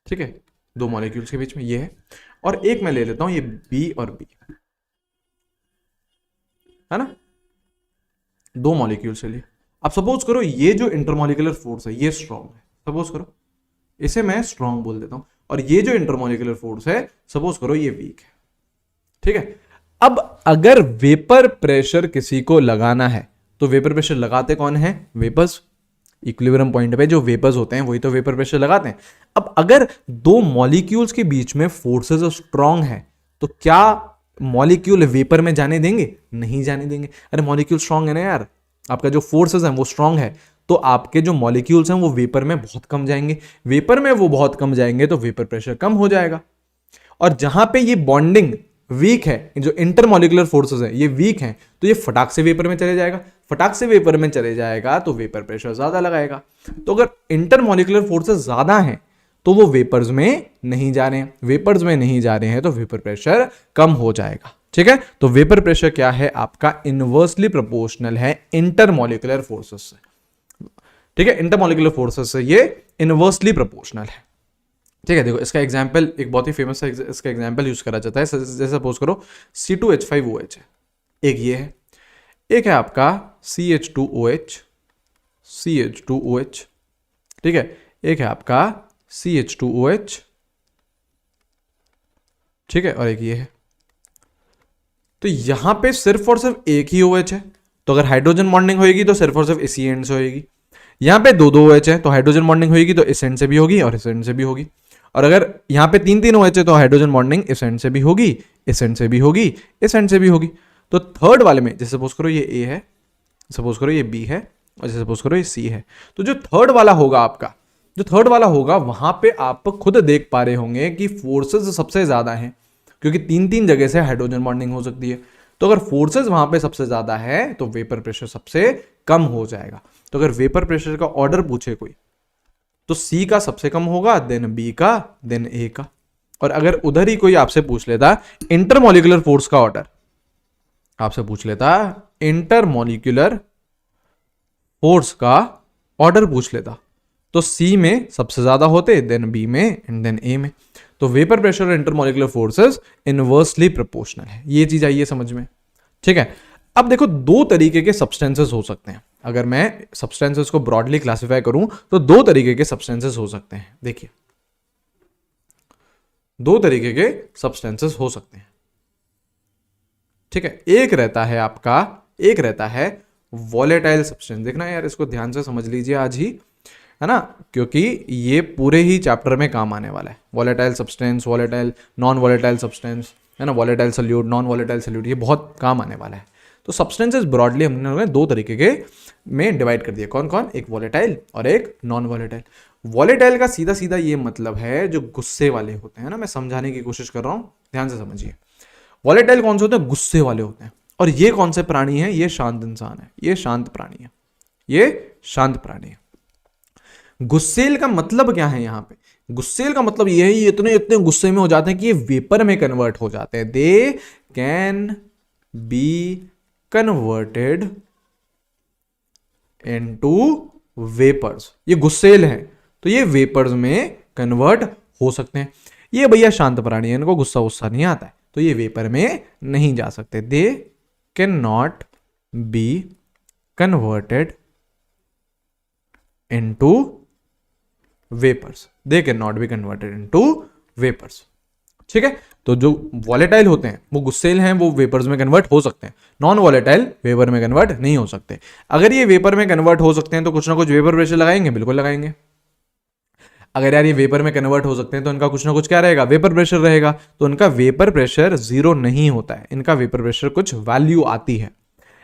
ठीक है, दो मॉलिक्यूल्स के बीच में ये है, और एक मैं ले लेता हूं ये बी और बी, है ना, दो मॉलिक्यूल्स के लिए। अब सपोज करो ये जो इंटरमॉलिक्यूलर फोर्स है ये स्ट्रॉन्ग है, सपोज करो इसे मैं स्ट्रॉन्ग बोल देता हूं, और ये जो इंटरमॉलिक्यूलर फोर्स है सपोज करो ये वीक है, ठीक है। अब अगर वेपर प्रेशर किसी को लगाना है तो वेपर प्रेशर लगाते कौन है, वेपर्स। इक्विलिब्रियम पॉइंट पे जो वेपर्स होते हैं वही तो वेपर प्रेशर लगाते हैं। अब अगर दो मॉलिक्यूल्स के बीच में फोर्सेस स्ट्रॉन्ग है तो क्या मॉलिक्यूल वेपर में जाने देंगे, नहीं जाने देंगे। अरे मॉलिक्यूल स्ट्रॉन्ग है ना यार, आपका जो फोर्सेस है वो स्ट्रॉन्ग है, तो आपके जो मॉलिक्यूल्स हैं वो वेपर में बहुत कम जाएंगे, वेपर में वो बहुत कम जाएंगे तो वेपर प्रेशर कम हो जाएगा। और जहां पे ये बॉन्डिंग वीक है, जो इंटरमॉलिक्यूलर फोर्सेस है ये वीक हैं, तो ये फटाक से वेपर में चले जाएगा, फटाक से वेपर में चले जाएगा तो वेपर प्रेशर ज्यादा लगाएगा। तो अगर इंटरमॉलिक्यूलर फोर्सेस ज्यादा हैं तो वो वेपर्स में नहीं जा रहे हैं, वेपर्स में नहीं जा रहे हैं तो वेपर प्रेशर कम हो जाएगा, ठीक है। तो वेपर प्रेशर क्या है आपका, इनवर्सली प्रोपोर्शनल है इंटरमॉलिक्यूलर फोर्सेस से, ठीक है, इंटरमॉलिक्यूलर फोर्सेस से ये इनवर्सली प्रोपोर्शनल है, ठीक है। देखो इसका एग्जांपल एक बहुत ही फेमस है, इसका एग्जांपल यूज करा जाता है, जैसे सपोज करो C2H5OH है, एक ये है, एक है आपका CH2OH, ठीक है, एक है आपका CH2OH, ठीक है, और एक ये है। तो यहां पे सिर्फ और सिर्फ एक ही OH है, तो अगर हाइड्रोजन बॉन्डिंग होगी तो सिर्फ और सिर्फ इसी एंड से होगी। यहां पे दो OH है तो हाइड्रोजन बॉन्डिंग होगी तो इस एंड से भी होगी और इस एंड से भी होगी। और अगर यहां पे तीन OH है तो हाइड्रोजन बॉन्डिंग इस एंड से भी होगी, इस एंड से भी होगी, इस एंड से भी होगी। तो थर्ड वाले में जैसे सपोज करो ये A है, सपोज करो ये B है, और जैसे सपोज करो ये C है, तो जो थर्ड वाला होगा आपका, जो थर्ड वाला होगा वहां पे आप खुद देख पा रहे होंगे कि फोर्सेस सबसे ज्यादा हैं, क्योंकि तीन जगह से हाइड्रोजन बॉन्डिंग हो सकती है। तो अगर फोर्सेस वहां पे सबसे ज्यादा है तो वेपर प्रेशर सबसे कम हो जाएगा। तो अगर वेपर प्रेशर का ऑर्डर पूछे कोई तो C का सबसे कम होगा, देन B का, देन A का। और अगर उधर ही कोई आपसे पूछ लेता इंटरमॉलिक्यूलर फोर्स का ऑर्डर, आपसे पूछ लेता इंटरमॉलिक्यूलर फोर्स का ऑर्डर पूछ लेता, तो C में सबसे ज्यादा होते, देन B में, एंड देन A में। तो वेपर प्रेशर और इंटरमॉलिक्यूलर फोर्सेस इनवर्सली प्रोपोर्शनल है, ये चीज आइए समझ में, ठीक है। अब देखो दो तरीके के सब्सटेंसेस हो सकते हैं, अगर मैं सब्सटेंसेस को ब्रॉडली क्लासिफाई करूं तो दो तरीके के सब्सटेंसेस हो सकते हैं। देखिए दो तरीके के सब्सटेंसेस हो सकते हैं, ठीक है। एक रहता है वॉलेटाइल सब्सटेंस। देखना यार, इसको ध्यान से समझ लीजिए आज ही, है ना, क्योंकि ये पूरे ही चैप्टर में काम आने वाला है। Volatile substance, volatile non volatile substance, है ना, volatile solute, non volatile solute, ये बहुत काम आने वाला है। तो सब्सटेंसेस ब्रॉडली हमने दो तरीके के में डिवाइड कर दिया, कौन कौन, एक वॉलेटाइल और एक नॉन वॉलेटाइल। वॉलेटाइल का सीधा सीधा ये मतलब है जो गुस्से वाले होते हैं ना, मैं समझाने की कोशिश कर रहा हूं, ध्यान से समझिए। वॉलेटाइल कौन से होते हैं, गुस्से वाले होते हैं। और ये कौन से प्राणी है, ये शांत इंसान है, ये शांत प्राणी है, ये शांत प्राणी है। गुस्सेल का मतलब क्या है यहां पे, गुस्सेल का मतलब ये है ये इतने इतने गुस्से में हो जाते हैं कि ये वेपर में कन्वर्ट हो जाते हैं, they can be converted into vapours. ये गुस्सेल हैं तो ये वेपर्स में कन्वर्ट हो सकते हैं। ये भैया शांत प्राणी है, इनको गुस्सा गुस्सा नहीं आता है, तो ये वेपर में नहीं जा सकते, they can not be converted into vapours, they can not be converted into vapours. ठीक है। तो जो वॉलेटाइल होते हैं वो गुस्सेल हैं, वो वेपर्स में कन्वर्ट हो सकते हैं, नॉन वॉलेटाइल वेपर में कन्वर्ट नहीं हो सकते। अगर ये वेपर में कन्वर्ट हो सकते हैं तो कुछ ना कुछ वेपर प्रेशर लगाएंगे, बिल्कुल लगाएंगे। अगर यार ये वेपर में कन्वर्ट हो सकते हैं तो इनका कुछ ना कुछ क्या रहेगा, वेपर प्रेशर रहेगा। तो इनका वेपर प्रेशर जीरो नहीं होता है, इनका वेपर प्रेशर कुछ वैल्यू आती है।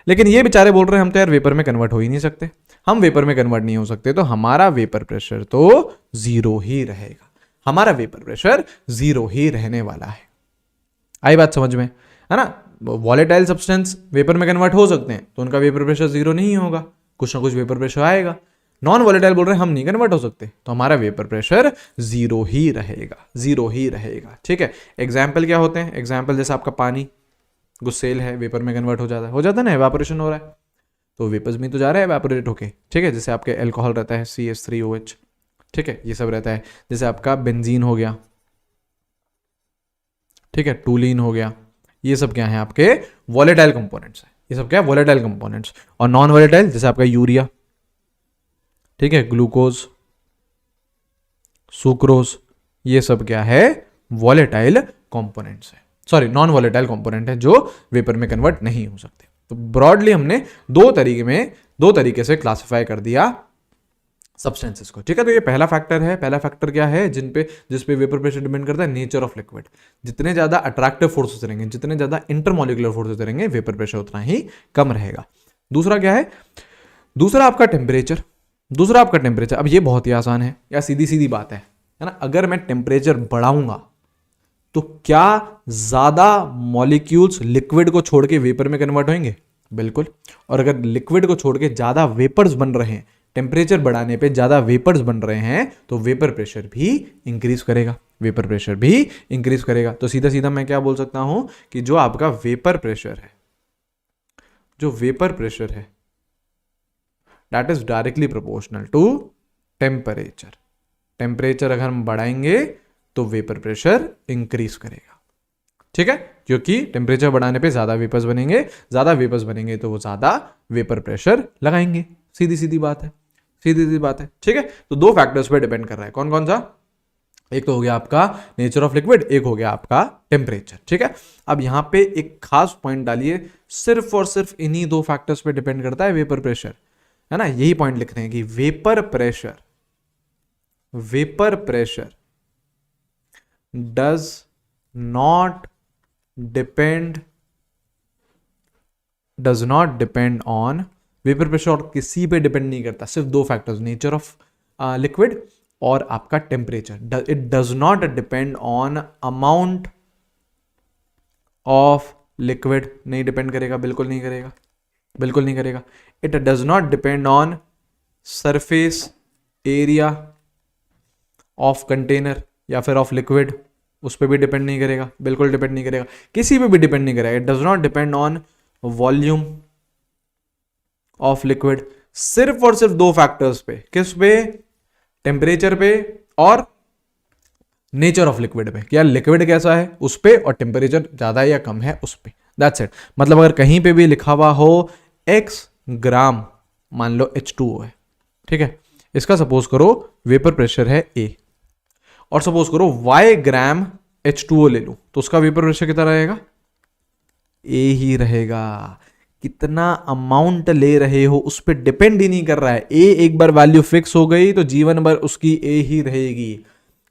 लेकिन ये बेचारे बोल रहे हैं हम तो यार वेपर में कन्वर्ट हो ही नहीं सकते, हम वेपर में कन्वर्ट नहीं हो सकते, तो हमारा वेपर प्रेशर तो जीरो ही रहेगा, हमारा वेपर प्रेशर जीरो ही रहने वाला है। आई बात समझ में, है ना। वॉलेटाइल सब्सटेंस वेपर में कन्वर्ट हो सकते हैं तो उनका वेपर प्रेशर जीरो नहीं होगा, कुछ ना कुछ वेपर प्रेशर आएगा। नॉन वॉलेटाइल बोल रहे हैं हम नहीं कन्वर्ट हो सकते, तो हमारा वेपर प्रेशर जीरो ही रहेगा, जीरो ही रहेगा। ठीक है। एग्जाम्पल क्या होते हैं, एग्जाम्पल जैसे आपका पानी गुस्सेल है, वेपर में कन्वर्ट हो जाता है ना, एवापोरेशन हो रहा है, तो वेपर्स में तो जा रहा है एवापोरेट होके। ठीक है। जैसे आपके अल्कोहल रहता है CH3OH, ठीक है, ये सब रहता है। जैसे आपका बेंजीन हो गया, ठीक है, टूलिन हो गया, ये सब क्या है आपके वॉलेटाइल कंपोनेंट्स है, ये सब क्या है वॉलेटाइल कंपोनेंट्स। और नॉन वॉलेटाइल जैसे आपका यूरिया, ठीक है, ग्लूकोज, सुक्रोज, ये सब क्या है वॉलेटाइल कंपोनेंट्स है, सॉरी नॉन वॉलेटाइल कंपोनेंट है जो वेपर में कन्वर्ट नहीं हो सकते। तो ब्रॉडली हमने दो तरीके से क्लासिफाई कर दिया सब्सटेंसेस को। ठीक है। तो ये पहला फैक्टर है। पहला फैक्टर क्या है, जिस पे वेपर प्रेशर डिपेंड करता है, नेचर ऑफ लिक्विड। जितने ज्यादा अट्रैक्टिव फोर्सेस रहेंगे, जितने ज्यादा इंटरमोलिकुलर फोर्सेस रहेंगे, वेपर प्रेशर उतना ही कम रहेगा। दूसरा क्या है, दूसरा आपका टेम्परेचर। अब ये बहुत ही आसान है या सीधी सीधी बात है ना। अगर मैं टेम्परेचर बढ़ाऊंगा तो क्या ज्यादा मॉलिक्यूल्स लिक्विड को छोड़ के वेपर में कन्वर्ट होंगे, बिल्कुल। और अगर लिक्विड को छोड़ के ज्यादा वेपर्स बन रहे हैं, टेम्परेचर बढ़ाने पे ज्यादा वेपर्स बन रहे हैं, तो वेपर प्रेशर भी इंक्रीज करेगा, वेपर प्रेशर भी इंक्रीज करेगा। तो सीधा सीधा मैं क्या बोल सकता हूं कि जो आपका वेपर प्रेशर है, जो वेपर प्रेशर है, that is directly proportional to temperature. Temperature अगर हम बढ़ाएंगे तो वेपर प्रेशर इंक्रीज करेगा। ठीक है। क्योंकि टेम्परेचर बढ़ाने पे ज्यादा वेपर्स बनेंगे, ज्यादा वेपर्स बनेंगे तो वो ज्यादा वेपर प्रेशर लगाएंगे। सीधी सीधी बात है, सीधी सीधी बात है। ठीक है। तो दो फैक्टर्स पे डिपेंड कर रहा है, कौन कौन सा, एक तो हो गया आपका नेचर ऑफ लिक्विड, एक हो गया आपका टेम्परेचर। ठीक है। अब यहां पे एक खास पॉइंट डालिए, सिर्फ और सिर्फ इन्हीं दो फैक्टर्स पे डिपेंड करता है वेपर प्रेशर, है ना। यही पॉइंट लिख रहे हैं कि vapour pressure does not depend on, vapour pressure और किसी पे डिपेंड नहीं करता, सिर्फ दो फैक्टर्स, नेचर ऑफ लिक्विड और आपका temperature. It does not depend on amount of liquid, नहीं डिपेंड करेगा, बिल्कुल नहीं करेगा, बिल्कुल नहीं करेगा। It does not depend on surface area of container या फिर ऑफ लिक्विड, उस पर भी डिपेंड नहीं करेगा, बिल्कुल डिपेंड नहीं करेगा, किसी पे भी डिपेंड नहीं करेगा। It does not depend on volume of liquid, सिर्फ और सिर्फ दो फैक्टर्स पे, किस पे, टेम्परेचर पे और नेचर ऑफ लिक्विड पे, क्या लिक्विड कैसा है उस पे, और टेम्परेचर ज्यादा या कम है उस पे। That's it. मतलब अगर कहीं पे भी लिखा हुआ हो x ग्राम, मान लो H2O है, ठीक है, इसका सपोज करो वेपर प्रेशर है A, और सपोज करो y ग्राम H2O ले लूं, तो उसका वेपर प्रेशर कितना रहेगा, A ही रहेगा। कितना अमाउंट ले रहे हो उस पर डिपेंड ही नहीं कर रहा है। A एक बार वैल्यू फिक्स हो गई तो जीवन भर उसकी A ही रहेगी।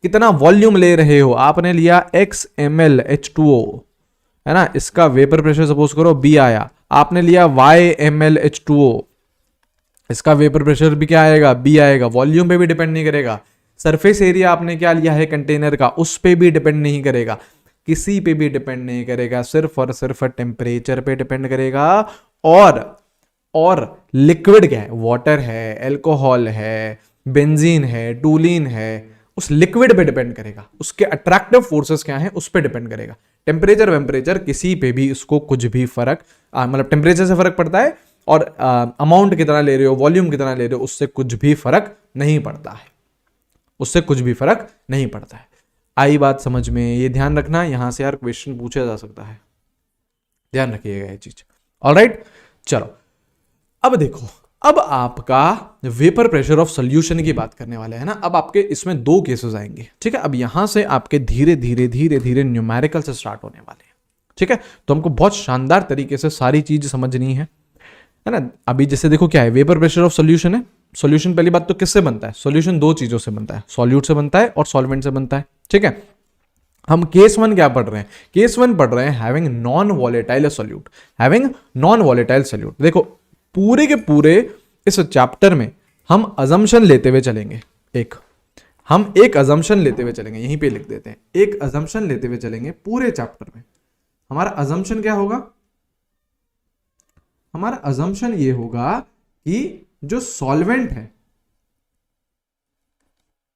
कितना वॉल्यूम ले रहे हो, आपने लिया x ml H2O, है ना, इसका वेपर प्रेशर सपोज करो B आया, आपने लिया y ml H2O, इसका वेपर प्रेशर भी क्या आएगा, B आएगा। वॉल्यूम पे भी डिपेंड नहीं करेगा। सरफेस एरिया आपने क्या लिया है कंटेनर का, उस पे भी डिपेंड नहीं करेगा, किसी पे भी डिपेंड नहीं करेगा, सिर्फ और सिर्फ टेम्परेचर पे डिपेंड करेगा। और लिक्विड क्या है, वाटर है, अल्कोहल है, बेंजीन है, टूलिन है, उस लिक्विड पे डिपेंड करेगा, उसके अट्रैक्टिव फोर्सेस क्या है उस पे डिपेंड करेगा। टेम्परेचर किसी पे भी उसको कुछ भी फर्क, मतलब टेम्परेचर से फर्क पड़ता है, और अमाउंट कितना ले रहे हो, वॉल्यूम कितना ले रहे हो, उससे कुछ भी फर्क नहीं पड़ता है, उससे कुछ भी फर्क नहीं पड़ता है। आई बात समझ में, ये ध्यान रखना, यहां से यार क्वेश्चन पूछा जा सकता है, ध्यान रखिएगा ये चीज। ऑलराइट, चलो अब देखो, अब आपका वेपर प्रेशर ऑफ सोल्यूशन की बात करने वाले हैं ना। अब आपके इसमें दो केसेस आएंगे, ठीक है। अब यहां से आपके धीरे धीरे धीरे धीरे न्यूमेरिकल से स्टार्ट होने वाले हैं, ठीक है। तो हमको बहुत शानदार तरीके से सारी चीज समझनी है ना। अभी जैसे देखो क्या है, वेपर प्रेशर ऑफ सोल्यूशन है। सोल्यूशन पहली बात तो किससे बनता है? सोल्यूशन दो चीजों से बनता है, सॉल्यूट से बनता है और सॉल्वेंट से बनता है, ठीक है। हम केस वन क्या पढ़ रहे हैं? केस वन पढ़ रहे हैं having non volatile solute, having non volatile solute. देखो पूरे के पूरे इस चैप्टर में हम अजम्पशन लेते हुए चलेंगे। हम एक अजम्पशन लेते हुए चलेंगे, यहीं पे लिख देते हैं, एक अजम्पशन लेते हुए चलेंगे पूरे चैप्टर में। हमारा अजम्पशन क्या होगा? हमारा अजम्पशन ये होगा कि जो सॉल्वेंट है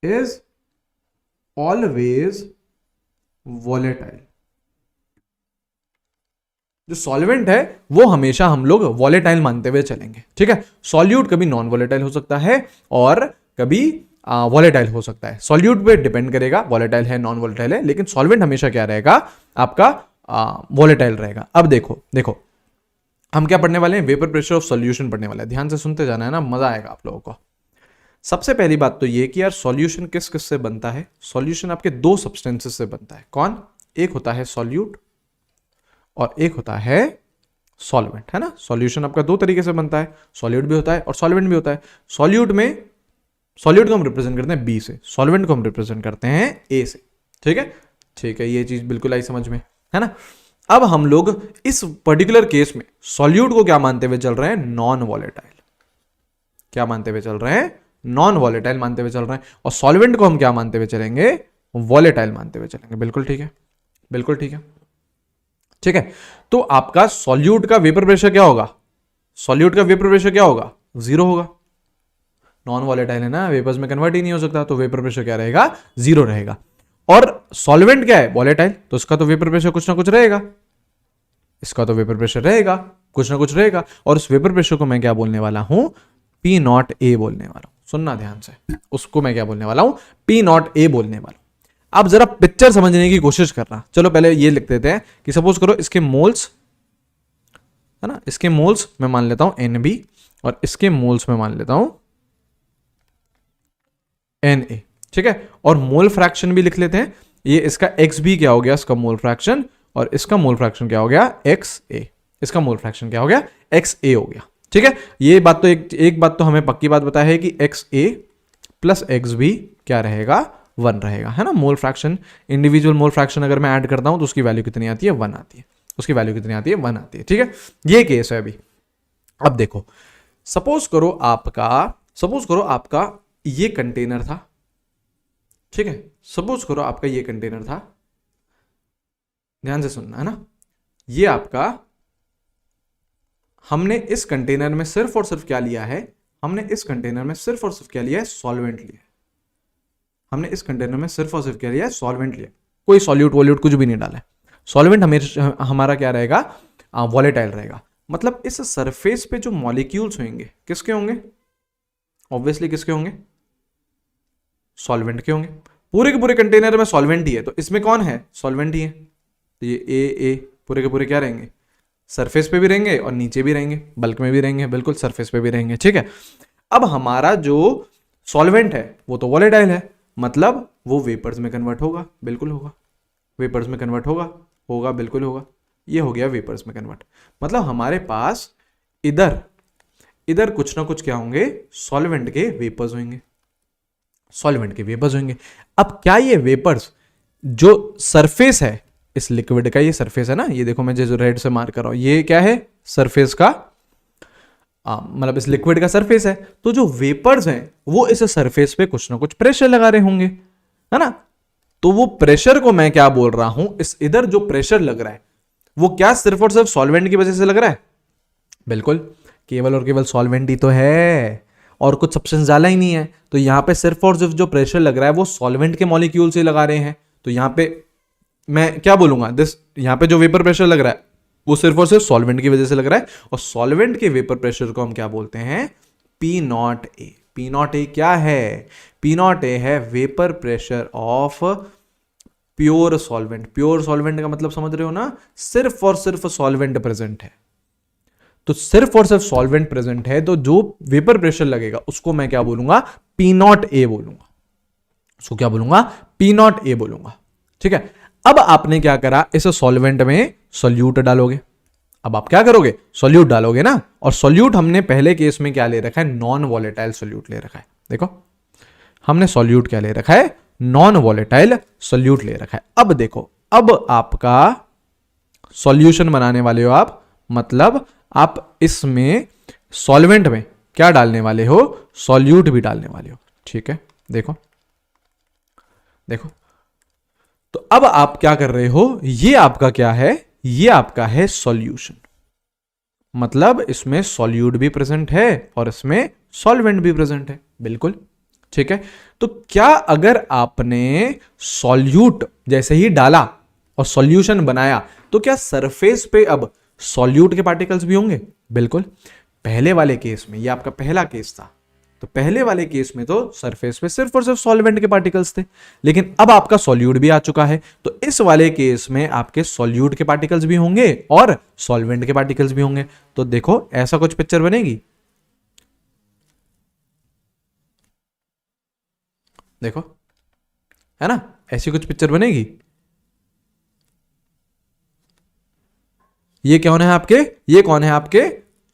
इज ऑलवेज वॉलेटाइल। जो सॉल्वेंट है वो हमेशा हम लोग वॉलेटाइल मानते हुए चलेंगे, ठीक है। सॉल्यूट कभी नॉन वॉलेटाइल हो सकता है और कभी वॉलेटाइल हो सकता है। सॉल्यूट पे डिपेंड करेगा वॉलेटाइल है नॉन वॉलेटाइल है, लेकिन सॉल्वेंट हमेशा क्या रहेगा? आपका वॉलेटाइल रहेगा। अब देखो हम क्या पढ़ने वाले हैं? वेपर प्रेशर ऑफ सॉल्यूशन पढ़ने वाले हैं। ध्यान से सुनते जाना है ना, मजा आएगा आप लोगों को। सबसे पहली बात तो ये कि यार सॉल्यूशन किस किस से बनता है? सॉल्यूशन आपके दो सब्सटेंसेस से बनता है। कौन? एक होता है सॉल्यूट और एक होता है सॉल्वेंट, है ना। सॉल्यूशन आपका दो तरीके से बनता है, सॉल्यूट भी होता है और सॉल्वेंट भी होता है। सॉल्यूट को हम रिप्रेजेंट करते हैं बी से, सॉल्वेंट को हम रिप्रेजेंट करते हैं ए से, ठीक है। ठीक है, ये चीज बिल्कुल आई समझ में, है ना। अब हम लोग इस पर्टिकुलर केस में सॉल्यूट को क्या मानते हुए चल रहे हैं? Non volatile. क्या मानते हुए चल रहे हैं? नॉन वॉलेटाइल मानते हुए चल रहे हैं। और सॉल्वेंट को हम क्या मानते हुए चलेंगे? वॉलेटाइल मानते हुए चलेंगे। बिल्कुल ठीक है, बिल्कुल ठीक है, ठीक है। तो आपका सॉल्यूट का वेपर प्रेशर क्या होगा? सॉल्यूट का वेपर प्रेशर क्या होगा? 0 होगा। नॉन वॉलेटाइल है ना, वेपर्स में कन्वर्ट ही नहीं हो सकता, तो वेपर प्रेशर क्या रहेगा? 0 रहेगा। और सॉल्वेंट क्या है? वॉलेटाइल, तो इसका तो वेपर प्रेशर कुछ ना कुछ रहेगा, इसका तो वेपर प्रेशर रहेगा, कुछ ना कुछ रहेगा। और उस वेपर प्रेशर को मैं क्या बोलने वाला हूं? पी नॉट ए बोलने वाला हूं। सुनना ध्यान से, उसको मैं क्या बोलने वाला हूं? पी नॉट ए बोलने वाला हूं। आप जरा पिक्चर समझने की कोशिश करना। चलो पहले ये लिख देते हैं कि सपोज करो इसके मोल्स, है ना, इसके मोल्स मैं मान लेता हूं NB और इसके मोल्स में मान लेता हूं Na, ठीक है। और मोल फ्रैक्शन भी लिख लेते हैं। ये इसका XB क्या हो गया? इसका मोल फ्रैक्शन, और इसका मोल फ्रैक्शन क्या हो गया? XA। इसका मोल फ्रैक्शन क्या हो गया? XA हो गया, ठीक है। ये बात तो एक बात तो हमें पक्की बात पता है कि XA प्लस XB क्या रहेगा? 1 रहेगा, है ना। Mole fraction, individual mole fraction अगर मैं ऐड करता हूं तो उसकी वैल्यू कितनी आती है? 1 आती है। उसकी वैल्यू कितनी आती है? 1 आती है, ठीक है। ये केस है अभी। अब देखो, सपोज करो आपका ये कंटेनर था, ठीक है। सपोज करो आपका ये कंटेनर था, ध्यान से सुनना, है ना। ये आपका, हमने इस कंटेनर में सिर्फ और सिर्फ क्या लिया है? हमने इस कंटेनर में सिर्फ और सिर्फ क्या लिया है? सॉल्वेंट लिया है। हमने इस कंटेनर में सिर्फ और सिर्फ क्या लिया है? सॉल्वेंट लिया। कोई सॉल्यूट वॉल्यूट कुछ भी नहीं डाला है। सॉल्वेंट हमेशा हमारा क्या रहेगा? वॉलेटाइल रहेगा। मतलब इस सरफेस पे जो मॉलिक्यूल्स होंगे किसके होंगे? ऑब्वियसली किसके होंगे? सॉल्वेंट के होंगे। पूरे के पूरे कंटेनर में सॉल्वेंट ही है, तो इसमें कौन है? सॉल्वेंट ही है। तो ये ए पूरे के पूरे क्या रहेंगे? सरफेस पे भी रहेंगे और नीचे भी रहेंगे, बल्क में भी रहेंगे, बिल्कुल सरफेस पे भी रहेंगे, ठीक है। अब हमारा जो सॉल्वेंट है वो तो वॉलेटाइल है, मतलब वो वेपर्स में कन्वर्ट होगा, बिल्कुल होगा। वेपर्स में कन्वर्ट होगा, बिल्कुल होगा। ये हो गया वेपर्स में कन्वर्ट। मतलब हमारे पास इधर कुछ ना कुछ क्या होंगे? सॉल्वेंट के वेपर्स होंगे, सॉल्वेंट के वेपर्स होंगे। अब क्या ये वेपर्स जो सरफेस है इस लिक्विड का, ये सरफेस है ना, ये देखो मैं जो रेड से मार्क कर रहा हूं, ये क्या है? सरफेस का, मतलब इस लिक्विड का सरफेस है। तो जो वेपर्स हैं वो इस सरफेस पे कुछ ना कुछ प्रेशर लगा रहे होंगे, है ना। तो वो प्रेशर को मैं क्या बोल रहा हूं? इस इधर जो प्रेशर लग रहा है वो क्या सिर्फ और सिर्फ सॉल्वेंट की वजह से लग रहा है? बिल्कुल, केवल और केवल सॉल्वेंट ही तो है, और कुछ सब्सटेंस डाला ही नहीं है। तो यहां पे सिर्फ और सिर्फ जो प्रेशर लग रहा है वो सॉल्वेंट के मॉलिक्यूल से लगा रहे हैं। तो यहां पे मैं क्या बोलूंगा? यहां पे जो वेपर प्रेशर लग रहा है वो सिर्फ और सिर्फ सॉल्वेंट की वजह से लग रहा है। और सॉल्वेंट के वेपर प्रेशर को हम क्या बोलते हैं? P nought A. P nought A क्या है? पी नॉट ए है vapour pressure of pure solvent. Pure solvent का मतलब समझ रहे हो ना? सिर्फ और सिर्फ सॉल्वेंट प्रेजेंट है। तो सिर्फ और सिर्फ सॉल्वेंट प्रेजेंट है, तो जो वेपर प्रेशर लगेगा उसको मैं क्या बोलूंगा, पी नॉट ए बोलूंगा, उसको क्या बोलूंगा, पी नॉट ए बोलूंगा। ठीक है, अब आपने क्या करा, इस सॉल्वेंट में सोल्यूट डालोगे। अब आप क्या करोगे, सोल्यूट डालोगे ना, और सोल्यूट हमने पहले केस में क्या ले रखा है, नॉन वॉलेटाइल सोल्यूट ले रखा है। देखो हमने सोल्यूट क्या ले रखा है, नॉन वॉलेटाइल सोल्यूट ले रखा है। अब देखो, अब आपका सॉल्यूशन बनाने वाले हो आप, मतलब आप इसमें सॉल्वेंट में क्या डालने वाले हो, सॉल्यूट भी डालने वाले हो। ठीक है, देखो देखो, तो अब आप क्या कर रहे हो, ये आपका क्या है, ये आपका है सॉल्यूशन, मतलब इसमें सॉल्यूट भी प्रेजेंट है और इसमें सॉल्वेंट भी प्रेजेंट है, बिल्कुल। ठीक है, तो क्या अगर आपने सॉल्यूट जैसे ही डाला और सॉल्यूशन बनाया, तो क्या सरफेस पे अब सॉल्यूट के पार्टिकल्स भी होंगे, बिल्कुल। पहले वाले केस में, ये आपका पहला केस था, तो पहले वाले केस में तो सरफेस पे सिर्फ और सिर्फ सॉल्वेंट के पार्टिकल्स थे, लेकिन अब आपका सॉल्यूट भी आ चुका है, तो इस वाले केस में आपके सॉल्यूट के पार्टिकल्स भी होंगे और सॉल्वेंट के पार्टिकल्स भी होंगे। तो देखो ऐसा कुछ पिक्चर बनेगी, देखो, है ना, ऐसी कुछ पिक्चर बनेगी। ये कौन है आपके, ये कौन है आपके,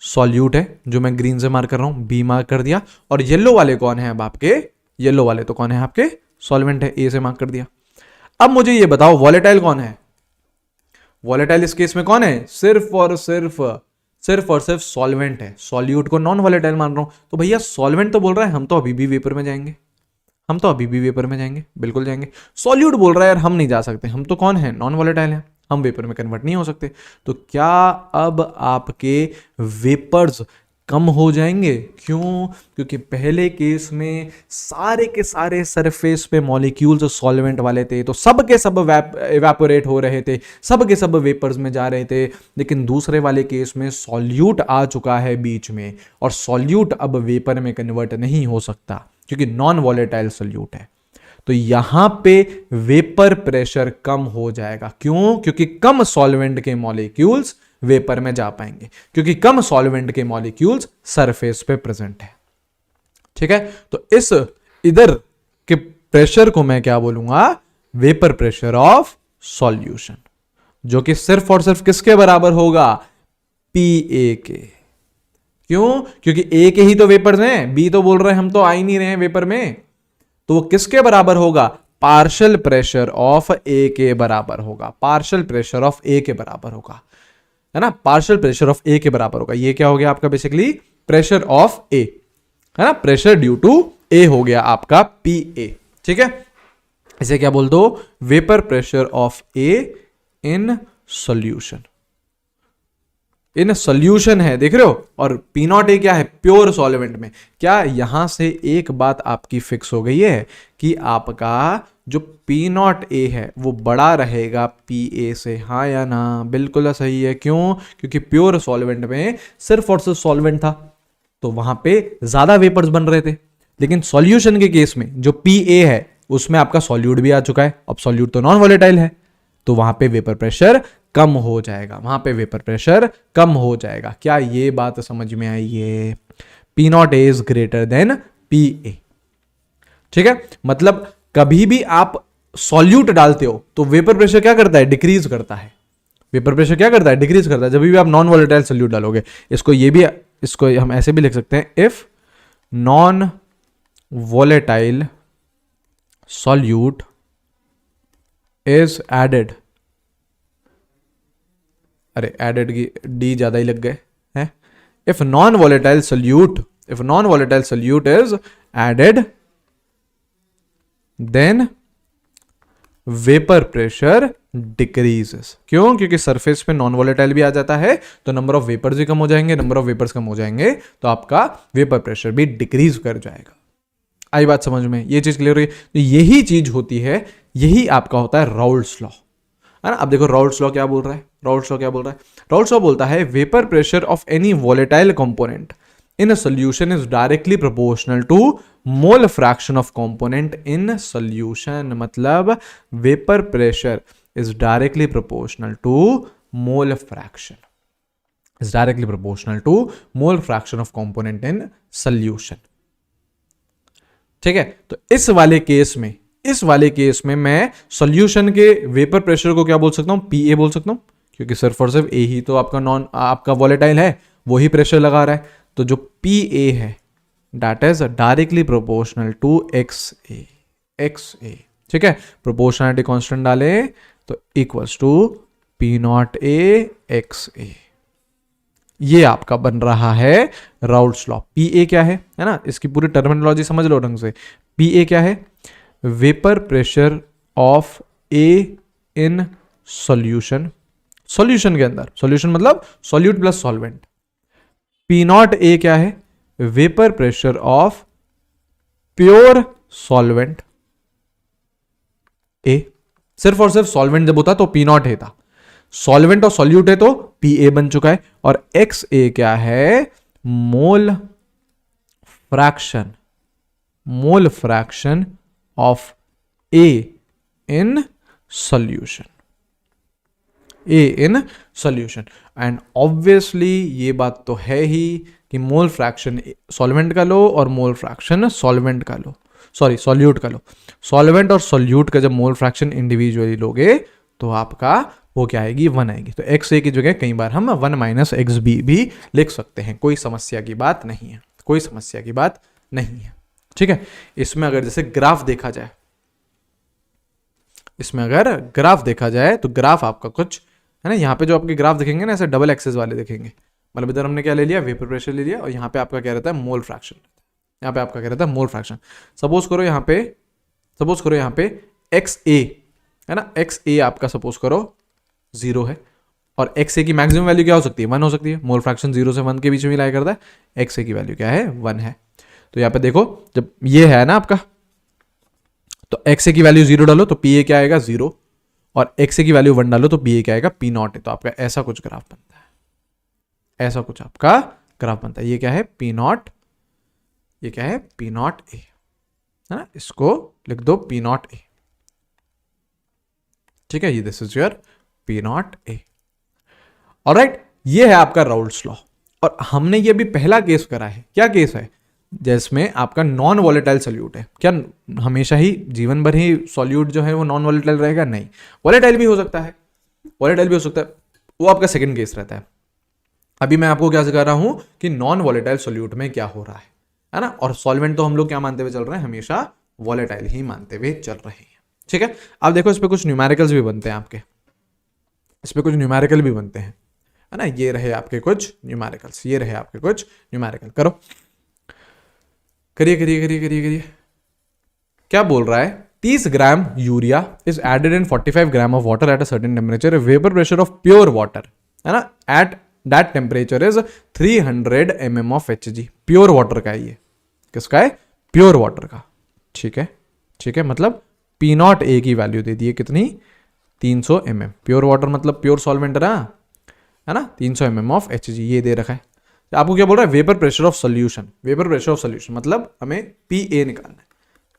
सॉल्यूट है, जो मैं ग्रीन से मार्क कर रहा हूं, बी मार्क कर दिया। और येलो वाले कौन है अब आपके, येलो वाले तो कौन है आपके, सॉल्वेंट है, ए से मार्क कर दिया। अब मुझे ये बताओ वॉलेटाइल कौन है, वॉलेटाइल इस केस में कौन है, सिर्फ और सिर्फ सॉल्वेंट है। सॉल्यूट को नॉन वॉलेटाइल मान रहा हूं, तो भैया सॉल्वेंट तो बोल रहा है हम तो अभी भी वेपर में जाएंगे, हम तो अभी भी वेपर में जाएंगे, बिल्कुल जाएंगे। सॉल्यूट बोल रहा है यार हम नहीं जा सकते, हम तो कौन है, नॉन वॉलेटाइल है, हम वेपर में कन्वर्ट नहीं हो सकते। तो क्या अब आपके वेपर्स कम हो जाएंगे, क्यों, क्योंकि पहले केस में सारे के सारे सरफेस पे मॉलिक्यूल्स सॉल्वेंट वाले थे, तो सब के सब इवेपोरेट हो रहे थे, सब के सब वेपर्स में जा रहे थे। लेकिन दूसरे वाले केस में सॉल्यूट आ चुका है बीच में, और सॉल्यूट अब वेपर में कन्वर्ट नहीं हो सकता क्योंकि नॉन वॉलेटाइल सॉल्यूट है। तो यहां पे वेपर प्रेशर कम हो जाएगा, क्यों, क्योंकि कम सॉल्वेंट के मॉलिक्यूल्स वेपर में जा पाएंगे, क्योंकि कम सॉल्वेंट के मॉलिक्यूल्स सरफेस पे प्रेजेंट है। ठीक है, तो इस इधर के प्रेशर को मैं क्या बोलूंगा, वेपर प्रेशर ऑफ सॉल्यूशन, जो कि सिर्फ और सिर्फ किसके बराबर होगा, पी ए के। क्यों, क्योंकि ए के ही तो वेपर्स हैं, बी तो बोल रहे हैं हम तो आ ही नहीं रहे हैं वेपर में, तो वो किसके बराबर होगा, पार्शियल प्रेशर ऑफ ए के बराबर होगा, पार्शियल प्रेशर ऑफ ए के बराबर होगा, है ना, पार्शियल प्रेशर ऑफ ए के बराबर होगा। ये क्या हो गया आपका, बेसिकली प्रेशर ऑफ ए, है ना, प्रेशर ड्यू टू ए हो गया आपका पी ए। ठीक है, इसे क्या बोल दो, vapour pressure of A in solution, in solution है, देख रहे हो। और पी नॉट ए क्या है, प्योर सॉल्वेंट में। क्या यहां से एक बात आपकी फिक्स हो गई है कि आपका जो पी नॉट ए है वो बड़ा रहेगा पी ए से, हाँ या ना, बिल्कुल सही है। क्यों, क्योंकि प्योर सॉल्वेंट में सिर्फ और सिर्फ सॉल्वेंट था, तो वहां पे ज्यादा वेपर्स बन रहे थे। लेकिन सॉल्यूशन के केस में जो पी ए है उसमें आपका सॉल्यूट भी आ चुका है, अब सॉल्यूट तो नॉन वॉलेटाइल है, तो वहां पे वेपर प्रेशर कम हो जाएगा, वहां पे वेपर प्रेशर कम हो जाएगा। क्या ये बात समझ में आई है, P nought A is greater than P A. ठीक है, मतलब कभी भी आप सॉल्यूट डालते हो तो वेपर प्रेशर क्या करता है, डिक्रीज करता है, वेपर प्रेशर क्या करता है, डिक्रीज करता है, जब भी आप नॉन वॉलेटाइल सॉल्यूट डालोगे। इसको ये भी, इसको हम ऐसे भी लिख सकते हैं, if non volatile solute is added, अरे एडेड की डी ज्यादा ही लग गए हैं, if non volatile solute, if non volatile solute is added then vapour pressure decreases. क्यों, क्योंकि सरफेस पे नॉन वॉलेटाइल भी आ जाता है, तो नंबर ऑफ वेपर्स भी कम हो जाएंगे, नंबर ऑफ वेपर्स कम हो जाएंगे तो आपका वेपर प्रेशर भी डिक्रीज कर जाएगा। आई बात समझ में, ये चीज क्लियर हुई। तो यही चीज होती है, यही आपका होता है राउल्ट्स लॉ, है ना। अब देखो राउल्ट्स लॉ क्या बोल रहा है, राउल्ट्स लॉ क्या बोल रहा है, राउल्ट्स लॉ बोलता है vapour pressure of any volatile component in a solution is directly proportional to mole fraction of component in solution। मतलब vapor pressure is directly proportional to mole fraction, is directly proportional to mole fraction of component in solution. ठीक है, तो इस वाले case में मैं solution के vapour pressure को क्या बोल सकता हूं, पीए बोल सकता हूं, क्योंकि सिर्फ और सिर्फ ए ही तो आपका वॉलेटाइल है, वही प्रेशर लगा रहा है। तो जो पीए है that is directly proportional to X A. ठीक है, प्रोपोर्शनलिटी कांस्टेंट डाले तो equals to P nought A X A. ये आपका बन रहा है राउल्ट्स लॉ। पीए क्या है ना, इसकी पूरी टर्मिनोलॉजी समझ लो ढंग से। पीए क्या है, vapour pressure of A in solution, solution के अंदर, सॉल्यूशन मतलब solute plus solvent. P nought A क्या है, vapour pressure of pure solvent A. सिर्फ और सिर्फ सॉल्वेंट जब होता तो पी नॉट ए था, सॉल्वेंट और सॉल्यूट है तो पी ए बन चुका है। और एक्स ए क्या है, mole fraction of A in solution, A in solution. And obviously ये बात तो है ही कि मोल फ्रैक्शन सॉल्वेंट का लो और मोल फ्रैक्शन सॉल्वेंट का लो, सॉरी सॉल्यूट का लो। सॉल्वेंट और सॉल्यूट का जब मोल फ्रैक्शन इंडिविजुअली लोगे तो आपका वो क्या आएगी, 1 आएगी। तो एक्स ए की जगह कई बार हम 1 माइनस एक्स बी भी लिख सकते हैं, कोई समस्या की बात नहीं है, कोई समस्या की बात नहीं है। ठीक है, इसमें अगर जैसे ग्राफ देखा जाए, इसमें अगर ग्राफ देखा जाए तो ग्राफ आपका कुछ है ना, यहाँ पे जो आपके ग्राफ दिखेंगे ना ऐसे डबल एक्सेस वाले दिखेंगे, मतलब इधर हमने क्या ले लिया, वेपर प्रेशर ले लिया, और यहाँ पे आपका क्या रहता है, मोल फ्रैक्शन। यहाँ पे आपका क्या रहता है, मोल फ्रैक्शन। सपोज करो यहाँ पे एक्स ए है ना, एक्स ए आपका सपोज करो 0 है, और एक्स ए की मैक्सिमम वैल्यू क्या हो सकती है, 1 हो सकती है। मोल फ्रैक्शन 0 से 1 के बीच में लाई करता है, एक्स ए की वैल्यू क्या है, 1 है। तो यहाँ पे देखो जब ये है ना आपका, तो एक्स ए की वैल्यू 0 डालो तो पी ए क्या आएगा, 0, और एक्स ए की वैल्यू 1 डालो तो पी ए क्या आएगा, पी नॉट है। तो आपका ऐसा कुछ ग्राफ बनता है, ऐसा कुछ आपका ग्राफ बनता है। ये क्या है, पी नॉट, ये क्या है, पी नॉट ए, है ना, इसको लिख दो पी नॉट ए। ठीक है, ये this is your P nought A. Alright, ये है आपका राउल्ट्स लॉ। और हमने ये भी पहला केस करा है, क्या केस है, जिसमें आपका नॉन वॉलेटाइल सोल्यूट है। क्या हमेशा ही जीवन भर ही सॉल्यूट जो है वो नॉन वॉलेटाइल रहेगा, नहीं, वॉलेटाइल भी हो सकता है, वॉलेटाइल भी हो सकता है, वो आपका सेकंड केस रहता है। अभी मैं आपको क्या सिखा रहा हूं कि नॉन वॉलेटाइल सोल्यूट में क्या हो रहा है ना। और सॉल्वेंट तो हम लोग क्या मानते हुए चल रहे हैं, हमेशा वॉलेटाइल ही मानते हुए चल रहे हैं। ठीक है, अब देखो इस पे कुछ न्यूमेरिकल्स भी बनते हैं आपके, इस पे कुछ न्यूमेरिकल भी बनते हैं, है ना। ये रहे आपके कुछ न्यूमेरिकल्स, ये रहे आपके कुछ न्यूमेरिकल। करो, करिए करिए करिए करिए करिए। क्या बोल रहा है, 30 gram urea is added in 45 gram of water at a certain temperature, vapour pressure of pure water, है ना, at that temperature is 300 mm of Hg। Pure water का है ये, किसका है, प्योर वाटर का। ठीक है, ठीक है, मतलब पी नॉट ए की वैल्यू दे दी है कितनी, 300 mm। प्योर वाटर मतलब प्योर सॉल्वेंट रहा, है ना, 300 mm ऑफ Hg ये दे रखा है। आपको क्या बोल रहा है, vapour pressure of solution, vapour pressure of solution मतलब हमें पी ए निकालना है।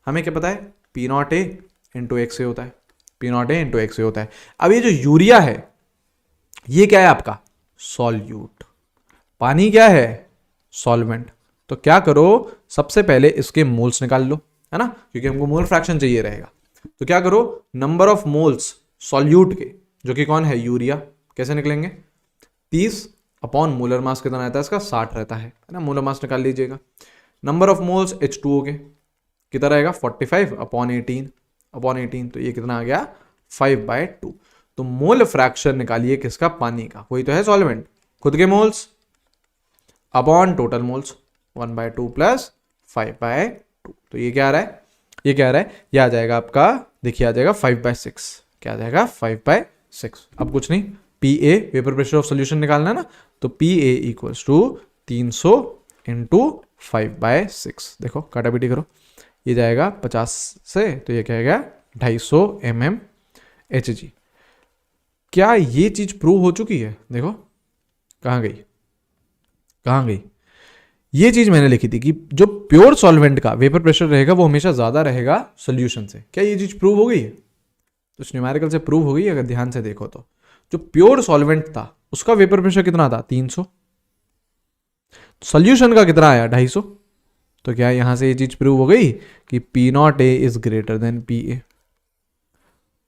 हमें क्या पता है, P nought A into X A होता है, P nought A into X A होता है। अब ये जो यूरिया है ये क्या है आपका, सॉल्यूट, पानी क्या है, सॉल्वेंट। तो क्या करो, सबसे पहले इसके मोल्स निकाल लो, है ना, क्योंकि हमको मोल फ्रैक्शन चाहिए रहेगा। तो क्या करो, नंबर ऑफ मोल्स सॉल्यूट के, जो कि कौन है, यूरिया, कैसे निकलेंगे, 30 अपॉन मोलर मास कितना रहता है इसका, 60 रहता है ना, मोलर मास निकाल लीजिएगा। नंबर ऑफ मोल्स H2O के कितना रहेगा, 45 अपॉन 18, तो ये कितना आ गया, 5/2। तो मोल फ्रैक्शन निकालिए किसका, पानी का, वही तो है सॉल्वेंट, खुद के moles upon total moles, 1/2 plus 5/2। तो ये क्या आ रहा है, ये क्या आ रहा है, ये आ जाएगा आपका, देखिए आ जाएगा 5/6। क्या आ जाएगा, 5/6। अब कुछ नहीं, P A vapour pressure of solution निकालना है ना, तो P A equals to 300 into 5/6। देखो काटापीटी करो, ये जाएगा 50 से, तो ये क्या आएगा, 250 mm Hg। क्या ये चीज प्रूव हो चुकी है, देखो कहाँ गई, कहाँ गई। ये चीज मैंने लिखी थी कि जो प्योर सॉल्वेंट का वेपर प्रेशर रहेगा वो हमेशा ज्यादा रहेगा सोल्यूशन से। क्या ये चीज प्रूव हो गई है, तो न्यूमेरिकल से प्रूव हो गई, अगर ध्यान से देखो तो जो प्योर सॉल्वेंट था उसका वेपर प्रेशर कितना था 300, सॉल्यूशन का कितना आया 250। तो क्या यहां से ये चीज प्रूव हो गई कि P nought A is greater than P A,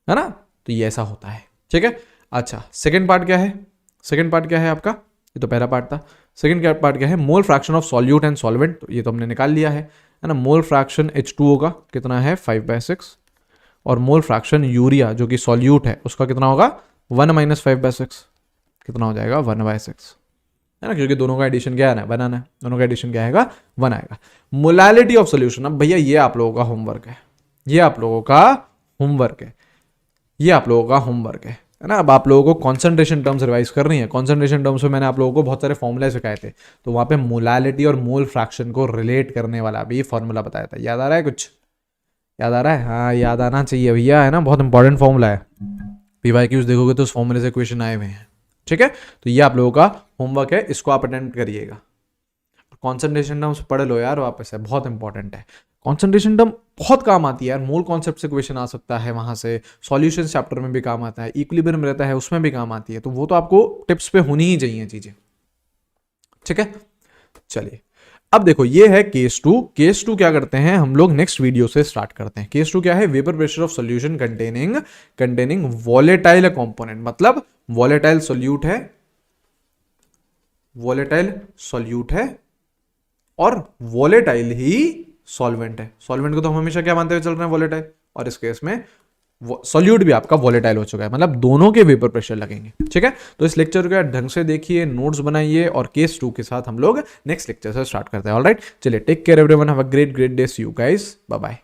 है ना। तो ये ऐसा होता है, ठीक है। अच्छा सेकंड पार्ट क्या है, सेकंड पार्ट क्या है आपका, ये तो पहला पार्ट था। सेकंड पार्ट क्या है, mole fraction of solute and solvent, तो ये तो हमने निकाल लिया है ना। मोल फ्रैक्शन H2O का कितना है 5/6, और मोल फ्रैक्शन यूरिया जो कि सॉल्यूट है उसका कितना होगा 1 - 5/6, कितना हो जाएगा 1/6, है ना, क्योंकि दोनों का एडिशन क्या है, बनाना है, दोनों का एडिशन क्या आएगा 1 आएगा। मोलालिटी ऑफ सोल्यूशन, अब भैया ये आप लोगों का होमवर्क है, ये आप लोगों का होमवर्क है, ये आप लोगों का होमवर्क है ना। अब आप लोगों को कॉन्सेंट्रेशन टर्म्स रिवाइज करनी है। कॉन्सेंट्रेशन टर्म्स में मैंने आप लोगों को बहुत सारे फॉर्मूले सिखाए थे, तो वहां पे मोलालिटी और मोल फ्रैक्शन को रिलेट करने वाला भी फॉर्मूला बताया था। याद आ रहा है कुछ, याद आ रहा है, हाँ याद आना चाहिए भैया, है ना, बहुत इंपॉर्टेंट फॉर्मूला है। PYQs देखोगे तो उस फॉर्मूले से क्वेश्चन आए हुए हैं, ठीक है। तो ये आप लोगों का होमवर्क है, इसको आप अटेम्प्ट करिएगा। कॉन्सेंट्रेशन टर्म्स पढ़ लो यार वापस से, बहुत इंपॉर्टेंट है। कॉन्सेंट्रेशन टर्म बहुत काम आती है यार, मोल कॉन्सेप्ट से क्वेश्चन आ सकता है, वहां से सॉल्यूशन चैप्टर में भी काम आता है, इक्विलिब्रियम रहता है उसमें भी काम आती है, तो वो तो आपको टिप्स पे होनी ही चाहिए चीजें, ठीक है। चलिए अब देखो ये है केस 2। केस 2 क्या करते हैं हम लोग नेक्स्ट वीडियो से स्टार्ट करते हैं। केस 2 क्या है, vapour pressure of solution containing volatile component, मतलब वॉलेटाइल सॉल्यूट है, वॉलेटाइल सॉल्यूट है और वॉलेटाइल ही सॉल्वेंट है। सॉल्वेंट को तो हम हमेशा क्या मानते हुए चल रहे हैं, वॉलेटाइल, और इस केस में सॉल्यूट भी आपका वॉलेटाइल हो चुका है, मतलब दोनों के वेपर प्रेशर लगेंगे, ठीक है। तो इस लेक्चर को ढंग से देखिए, नोट्स बनाइए, और केस 2 के साथ हम लोग नेक्स्ट लेक्चर से स्टार्ट करते हैं। ऑलराइट, चलिए take care everyone, have a great day, see you guys, bye bye.